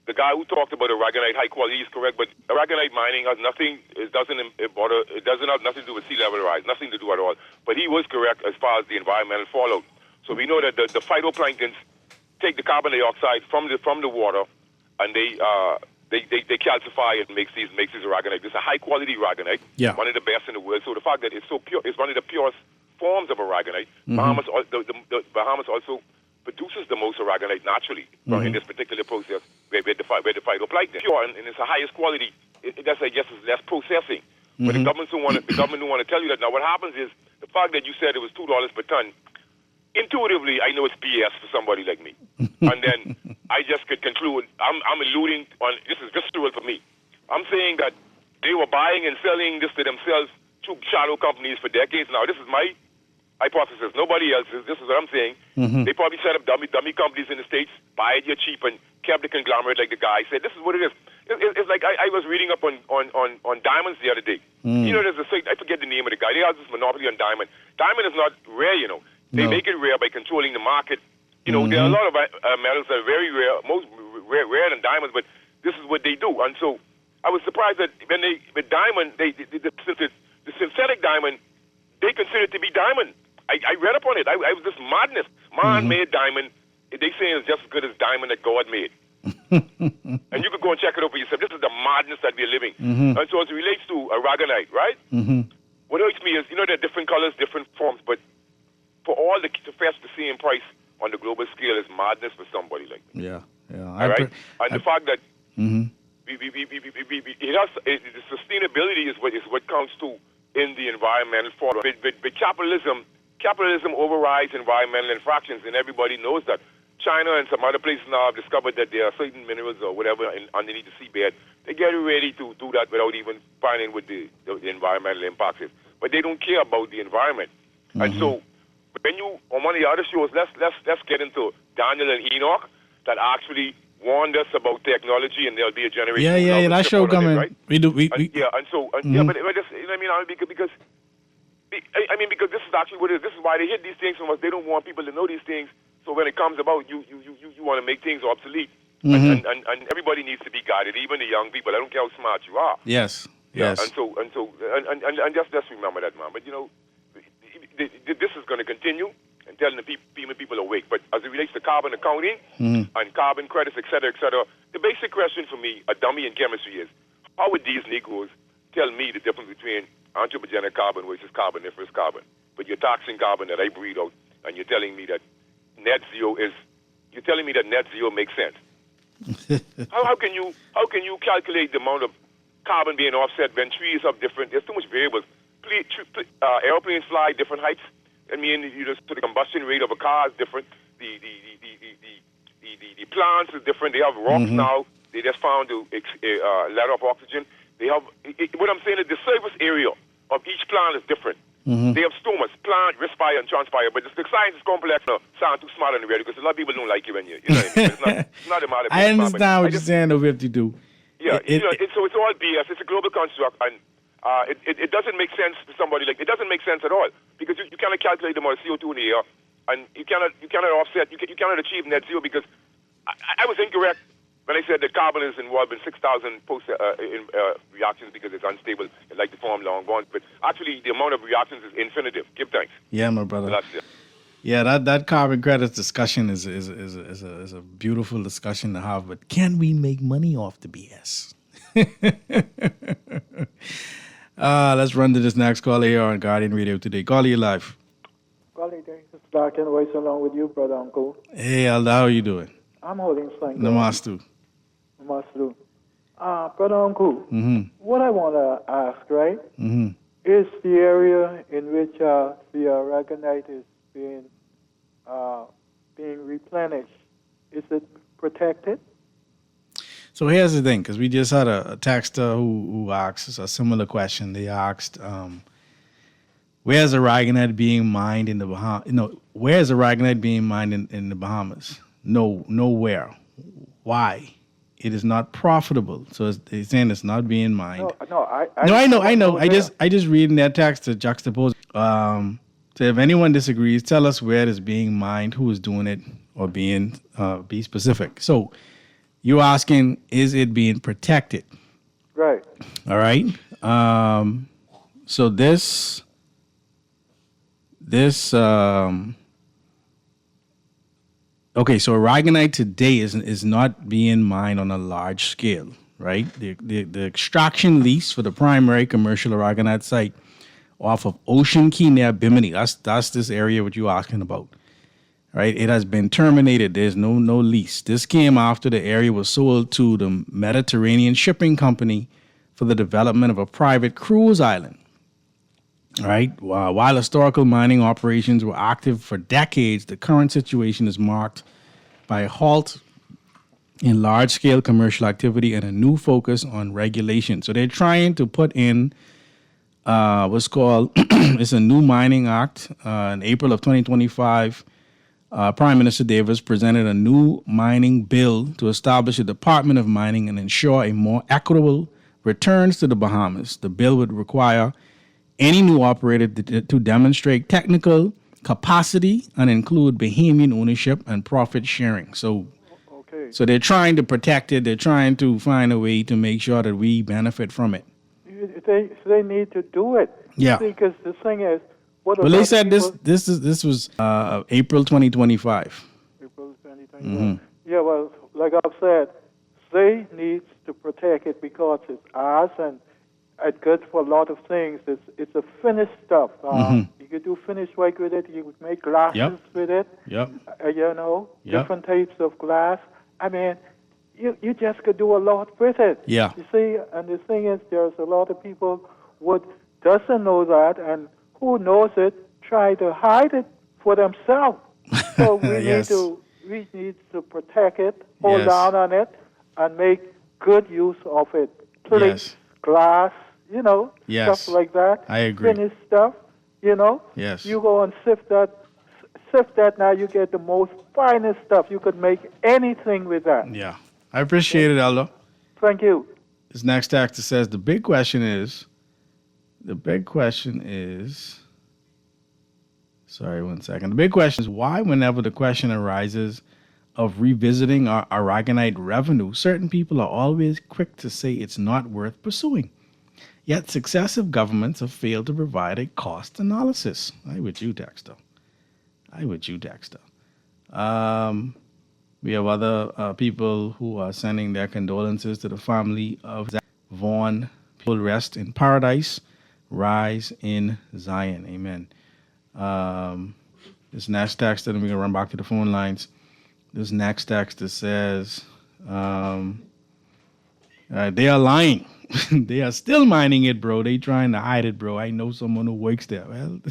the guy who talked about aragonite high quality is correct, but aragonite mining has nothing. It doesn't have nothing to do with sea level rise, nothing to do at all. But he was correct as far as the environmental fallout. So we know that the phytoplanktons take the carbon dioxide from the water, and they calcify it and makes these aragonite. This is a high quality aragonite, one of the best in the world. So the fact that it's so pure, it's one of the purest forms of aragonite. Mm-hmm. The Bahamas also produces the most aragonite naturally in this particular process where the phytoplankton pure and it's the highest quality. That's I guess is less processing. But the government don't want to tell you that. Now what happens is the fact that you said it was $2 per ton. Intuitively, I know it's BS for somebody like me. And then I just could conclude, I'm alluding on, this is visceral for me. I'm saying that they were buying and selling this to themselves through shadow companies for decades now. This is my hypothesis. Nobody else's. This is what I'm saying. Mm-hmm. They probably set up dummy companies in the States, buy it here cheap, and kept the conglomerate like the guy said. This is what it is. It's like I was reading up on diamonds the other day. Mm. There's I forget the name of the guy. They have this monopoly on diamond. Diamond is not rare, They make it rare by controlling the market. There are a lot of metals that are very rare, most rare than diamonds, but this is what they do. And so I was surprised that with diamond, the synthetic diamond, they consider it to be diamond. I read up on it. I was this madness. Man-made diamond, they say it's just as good as diamond that God made. And you could go and check it out for yourself. This is the madness that we're living. Mhm. And so as it relates to aragonite, right? What hurts me is, there are different colors, different forms, but for all to fetch the same price on the global scale is madness for somebody like me. Yeah. All right? And the fact that Mhm. the sustainability is what counts too in the environmental form. With capitalism overrides environmental infractions, and everybody knows that. China and some other places now have discovered that there are certain minerals or whatever underneath the seabed. They get ready to do that without even finding what the environmental impacts is. But they don't care about the environment. And so when you, on one of the other shows, let's get into Daniel and Enoch that actually warned us about technology, and there'll be a generation. Yeah. That show coming. Right? We do. But just, because this is actually what it is. This is why they hid these things from us. They don't want people to know these things. So when it comes about, you want to make things obsolete, and everybody needs to be guided, even the young people. I don't care how smart you are. Yes. Yeah. Yes. And just remember that, man. But this is going to continue and telling the people awake. But as it relates to carbon accounting and carbon credits, et cetera, the basic question for me, a dummy in chemistry, is how would these Negroes tell me the difference between anthropogenic carbon versus carboniferous carbon? But you're taxing carbon that I breathe out, and you're telling me that net zero makes sense. How can you calculate the amount of carbon being offset when trees have different? There's too much variables. Airplanes fly different heights. I mean, so the combustion rate of a car is different. The plants is different. They have rocks now. They just found to let off oxygen. They have what I'm saying is the surface area of each plant is different. They have stomas, plant, respire, and transpire. But the science is complex. Sound too smart on the radio because a lot of people don't like you when you know what I mean? It's not a matter of I understand what you're saying, though, 52. Yeah, so it's all BS. It's a global construct, and it doesn't make sense to somebody it doesn't make sense at all because you cannot calculate the amount of CO2 in the air, and you cannot offset. You cannot achieve net zero because I was incorrect when I said that carbon is involved in 6,000 reactions because it's unstable, like to form long bonds. But actually, the amount of reactions is infinitive. Give thanks. Yeah, my brother. So that's it. Yeah, that carbon credits discussion is a beautiful discussion to have. But can we make money off the BS? Let's run to this next caller here on Guardian Radio today. Caller, you live. Caller, this is Dark and Voice along with you, brother uncle. Hey, Alda, how are you doing? I'm holding strength. Namastu. Namastu. Brother uncle, what I want to ask, right, is the area in which the aragonite is being replenished, is it protected? So here's the thing, because we just had a texter who asked us a similar question. They asked, where's aragonite being mined in the Bahamas? Where's aragonite being mined in the Bahamas? Nowhere. Why? It is not profitable. So they're saying it's not being mined. I know. I just read in that text to juxtapose. So if anyone disagrees, tell us where it is being mined, who is doing it, or be specific. So you're asking, is it being protected? Right. All right. So this okay, so aragonite today is not being mined on a large scale, right? The extraction lease for the primary commercial aragonite site off of Ocean Key near Bimini, that's this area what you're asking about, right? It has been terminated. There's no lease. This came after the area was sold to the Mediterranean Shipping Company for the development of a private cruise island. All right. While historical mining operations were active for decades, the current situation is marked by a halt in large-scale commercial activity and a new focus on regulation. So they're trying to put in what's called it's a new mining act. In April of 2025, Prime Minister Davis presented a new mining bill to establish a Department of Mining and ensure a more equitable returns to the Bahamas. The bill would require any new operator to demonstrate technical capacity and include Bahamian ownership and profit sharing. So they're trying to protect it. They're trying to find a way to make sure that we benefit from it. They need to do it. Yeah. Because the thing is, well, they said this was April 2025. April 2025. Yeah, well, like I've said, they need to protect it because it's ours and it's good for a lot of things. It's a finished stuff. You could do finished work with it. You could make glasses with it. Yep. Different types of glass. I mean, you just could do a lot with it. Yeah. You see, and the thing is, there's a lot of people who doesn't know that, and who knows it, try to hide it for themselves. So we need to protect it, hold down on it, and make good use of it. Plates, glass, stuff like that. I agree. Finished stuff, Yes. You go and sift that now, you get the most finest stuff. You could make anything with that. Yeah. I appreciate it, Aldo. Thank you. This next actor says the big question is, sorry, 1 second. The big question is why, whenever the question arises of revisiting our Aragonite revenue, certain people are always quick to say it's not worth pursuing. Yet successive governments have failed to provide a cost analysis. I with you, Dexter. We have other people who are sending their condolences to the family of Zach Vaughn. People rest in paradise, rise in Zion. Amen. This next text, then we're going to run back to the phone lines. This next text that says, they are lying. They are still mining it, bro. They trying to hide it, bro. I know someone who works there. Well,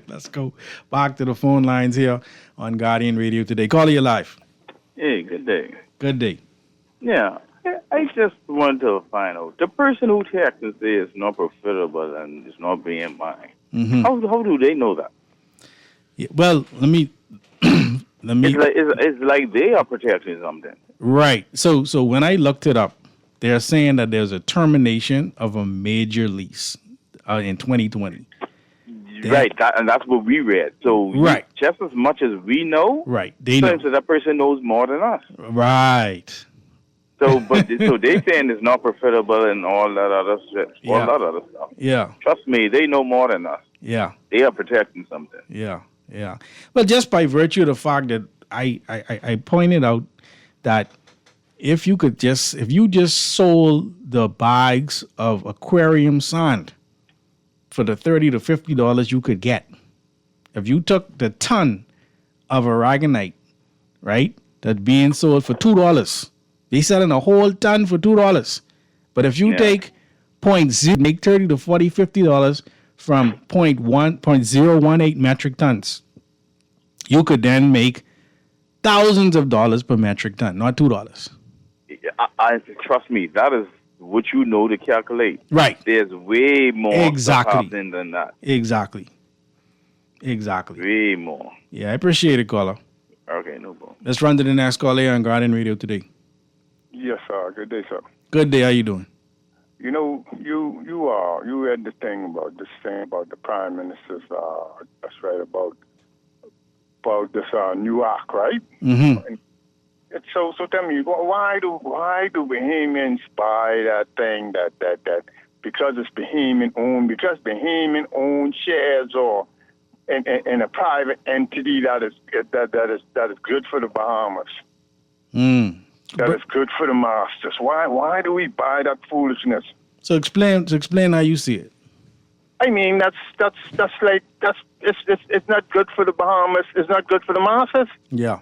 let's go back to the phone lines here on Guardian Radio today. Call you live. Hey, good day. Good day. Yeah, I just want to find out. The person who checks and says it's not profitable and it's not being mined, how do they know that? Yeah, well, let me. It's like they are protecting something. Right. So when I looked it up, they're saying that there's a termination of a major lease in 2020. Right, and that's what we read. So just as much as we know, they know. So that person knows more than us. Right. So, so they saying it's not profitable and all that other shit, all that other stuff. Yeah. Trust me, they know more than us. Yeah. They are protecting something. Yeah. Well, just by virtue of the fact that I pointed out that if you just sold the bags of aquarium sand for the $30 to $50 you could get, if you took the ton of aragonite, right, that's being sold for $2, they selling a whole ton for $2. But if you take 0.0, make $30 to $40, $50 from 0.018 metric tons, you could then make thousands of dollars per metric ton, not $2. I trust me, that is what you know to calculate. Right. There's way more stuff happening than that. Exactly. Way more. Yeah, I appreciate it, caller. Okay, no problem. Let's run to the next caller on Guardian Radio today. Yes, sir. Good day, sir. Good day. How you doing? You know, you read the thing about the Prime Minister's that's right about this new act, right? Mm-hmm. So tell me, why do Bahamians buy that thing that because it's Bahamian owned, because Bahamian owned shares or in a private entity that is good for the Bahamas. That is good for the masters. Why do we buy that foolishness? So explain how you see it. I mean, it's not good for the Bahamas. It's not good for the masters. Yeah.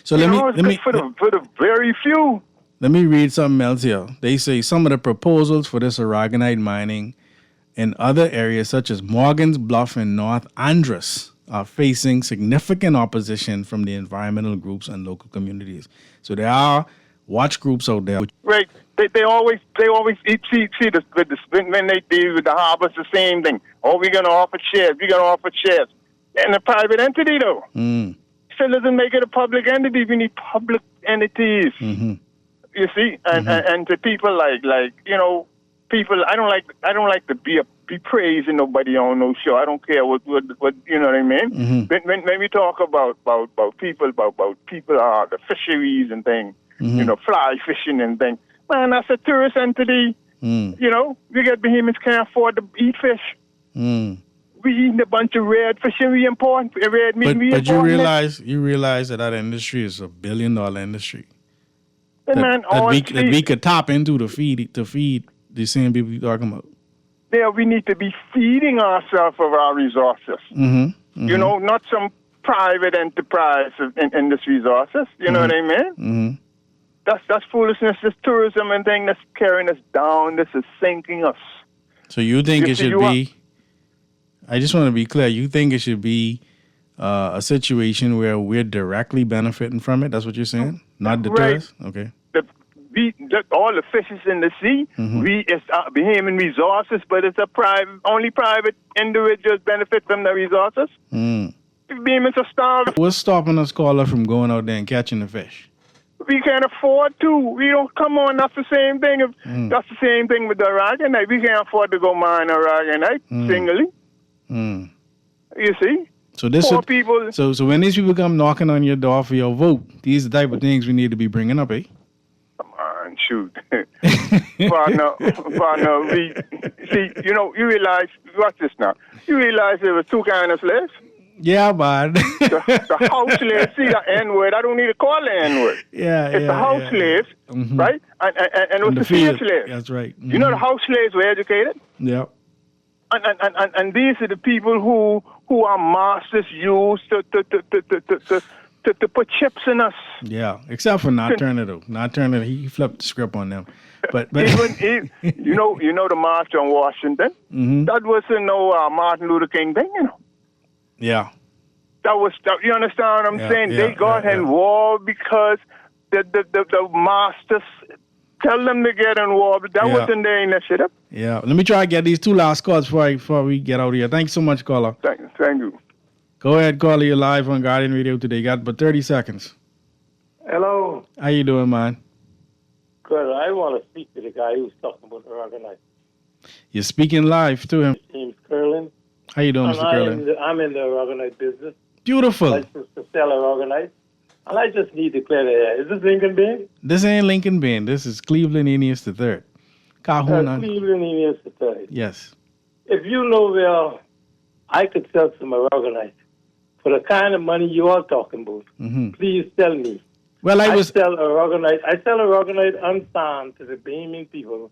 So let me for the very few. Let me read something else here. They say some of the proposals for this aragonite mining in other areas such as Morgan's Bluff and North Andros are facing significant opposition from the environmental groups and local communities. So there are watch groups out there. Right. They always see this when they deal with the harbor, it's the same thing. Oh, we're gonna offer shares. And a private entity though. So doesn't make it a public entity. We need public entities. Mm-hmm. You see, and to people like people. I don't like to be praising nobody on no show. I don't care what you know what I mean. Mm-hmm. When we talk about people the fisheries and things, fly fishing and things. Man, that's a tourist entity. We get Bahamians can't afford to eat fish. We eating a bunch of red fish and we import red meat. But you realize that industry is $1 billion industry. that we could tap into to feed the same people you're talking about. Yeah, we need to be feeding ourselves of our resources. Mm-hmm. You know, not some private enterprise in this resources. You know what I mean? Mm-hmm. That's foolishness. This tourism and thing that's carrying us down. This is sinking us. So you think it should be? I just want to be clear. You think it should be a situation where we're directly benefiting from it? That's what you're saying, not the tourists. Okay. All the fishes in the sea, it's Bahamian resources, but it's only private individuals benefit from the resources. Bahamians are starving. What's stopping us, caller, from going out there and catching the fish? We can't afford to. We don't. Come on, that's the same thing. That's the same thing with the aragonite. We can't afford to go mine aragonite singly. You see? So this poor people. So when these people come knocking on your door for your vote, these are the type of things we need to be bringing up, eh? Come on, shoot. partner, we see. You know, you realize. Watch this now. You realize there were two kinds of slaves. Yeah, man. the house slaves. See the N-word. I don't need to call the N-word. It's the house slaves, right? And it was the field slaves. That's right. You know, the house slaves were educated. Yeah. And these are the people who our masters use to put chips in us. Yeah, except for Nat Turner though. Nat Turner, he flipped the script on them. But even you know the March on Washington. That wasn't no Martin Luther King thing, you know. Yeah. That was you understand what I'm saying? They got involved because the masters tell them to get involved. That wasn't their initiative. Yeah. Let me try to get these two last calls before we get out of here. Thanks so much, caller. Thank you. Go ahead, caller. You're live on Guardian Radio today. You got but 30 seconds. Hello. How you doing, man? Good. I want to speak to the guy who's talking about aragonite. You're speaking live to him. James Curlin. How you doing, Mr. Curlin? I'm in the aragonite business. Beautiful. Licensed to sell aragonite. And I just need to clear the air. Is this Lincoln Bain? This ain't Lincoln Bain. This is Cleveland Aeneas III. Calhoun. Cleveland Aeneas III. Yes. If you know where I could sell some aragonite for the kind of money you are talking about, please tell me. Well, I sell aragonite. I sell aragonite unsand to the Bahamian people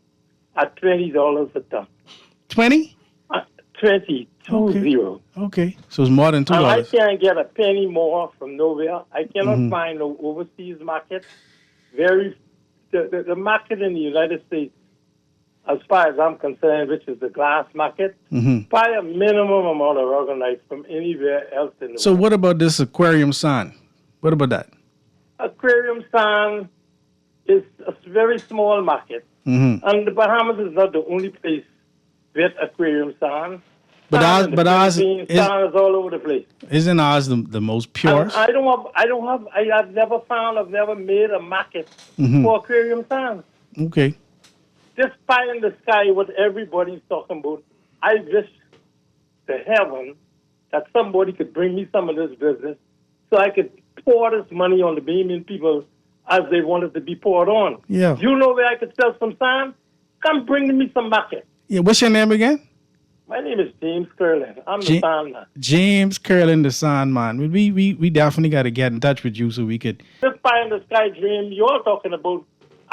at $20 a ton. 20? 20. Okay. So it's more than $2. And I can't get a penny more from nowhere. I cannot find no overseas market. The market in the United States, as far as I'm concerned, which is the glass market, buy a minimum amount of aragonite from anywhere else in the world. So what about this aquarium sand? What about that? Aquarium sand is a very small market. And the Bahamas is not the only place with aquarium sand. But ours is all over the place. Isn't ours the most pure? I've never made a market for aquarium sand. Okay. This pie in the sky, what everybody's talking about, I wish to heaven that somebody could bring me some of this business so I could pour this money on the Bahamian people as they wanted to be poured on. Yeah. You know where I could sell some sand? Come bring me some market. Yeah. What's your name again? My name is James Curlin. I'm the sand man. James Curlin, the sand man. We definitely got to get in touch with you so we could. This pie in the sky dream you're talking about.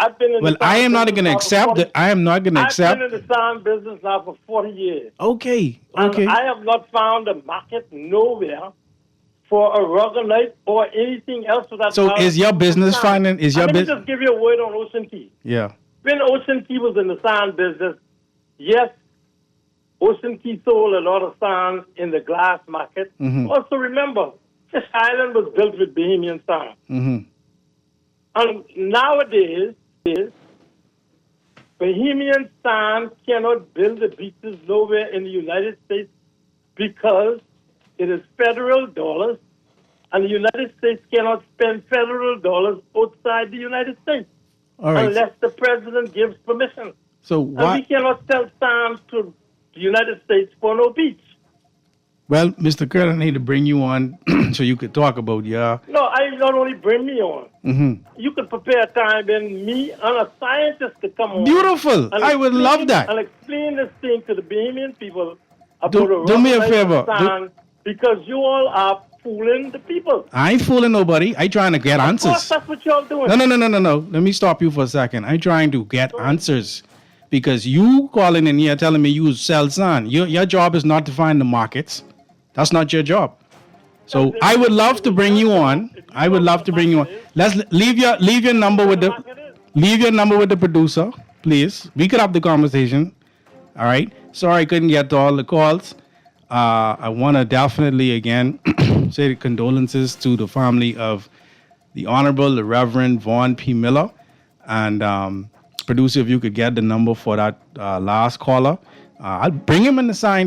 I've been in I am not going to accept it. I am not going to accept. I've been in the sand business now for 40 years. Okay. And I have not found a market nowhere for aragonite or anything else for that. So is your business finding? Let me just give you a word on Ocean Key. Yeah. When Ocean Key was in the sand business, yes, Ocean Key sold a lot of sand in the glass market. Also remember, this island was built with Bahamian sand. And nowadays, Bahamian sand cannot build the beaches nowhere in the United States because it is federal dollars, and the United States cannot spend federal dollars outside the United States unless the president gives permission. So why? And we cannot sell sand to the United States for no beach. Well, Mr. Curlin, I need to bring you on so you could talk about No, I not only bring me on. You could prepare time and me and a scientist could come on. Beautiful. I would love that. And explain this thing to the Bahamian people about do me a favor. Because you all are fooling the people. I ain't fooling nobody. I trying to get answers. Of course, that's what y'all doing. No. Let me stop you for a second. I trying to get answers because you calling in here telling me you sell sand. Your job is not to find the markets. That's not your job. So I would love to bring you on. Let's leave your number with the producer, please. We could have the conversation. All right. Sorry I couldn't get to all the calls. I want to definitely again say condolences to the family of the Honorable, the Reverend Vaughn P. Miller. And producer, if you could get the number for that last caller, I'll bring him in the scientist.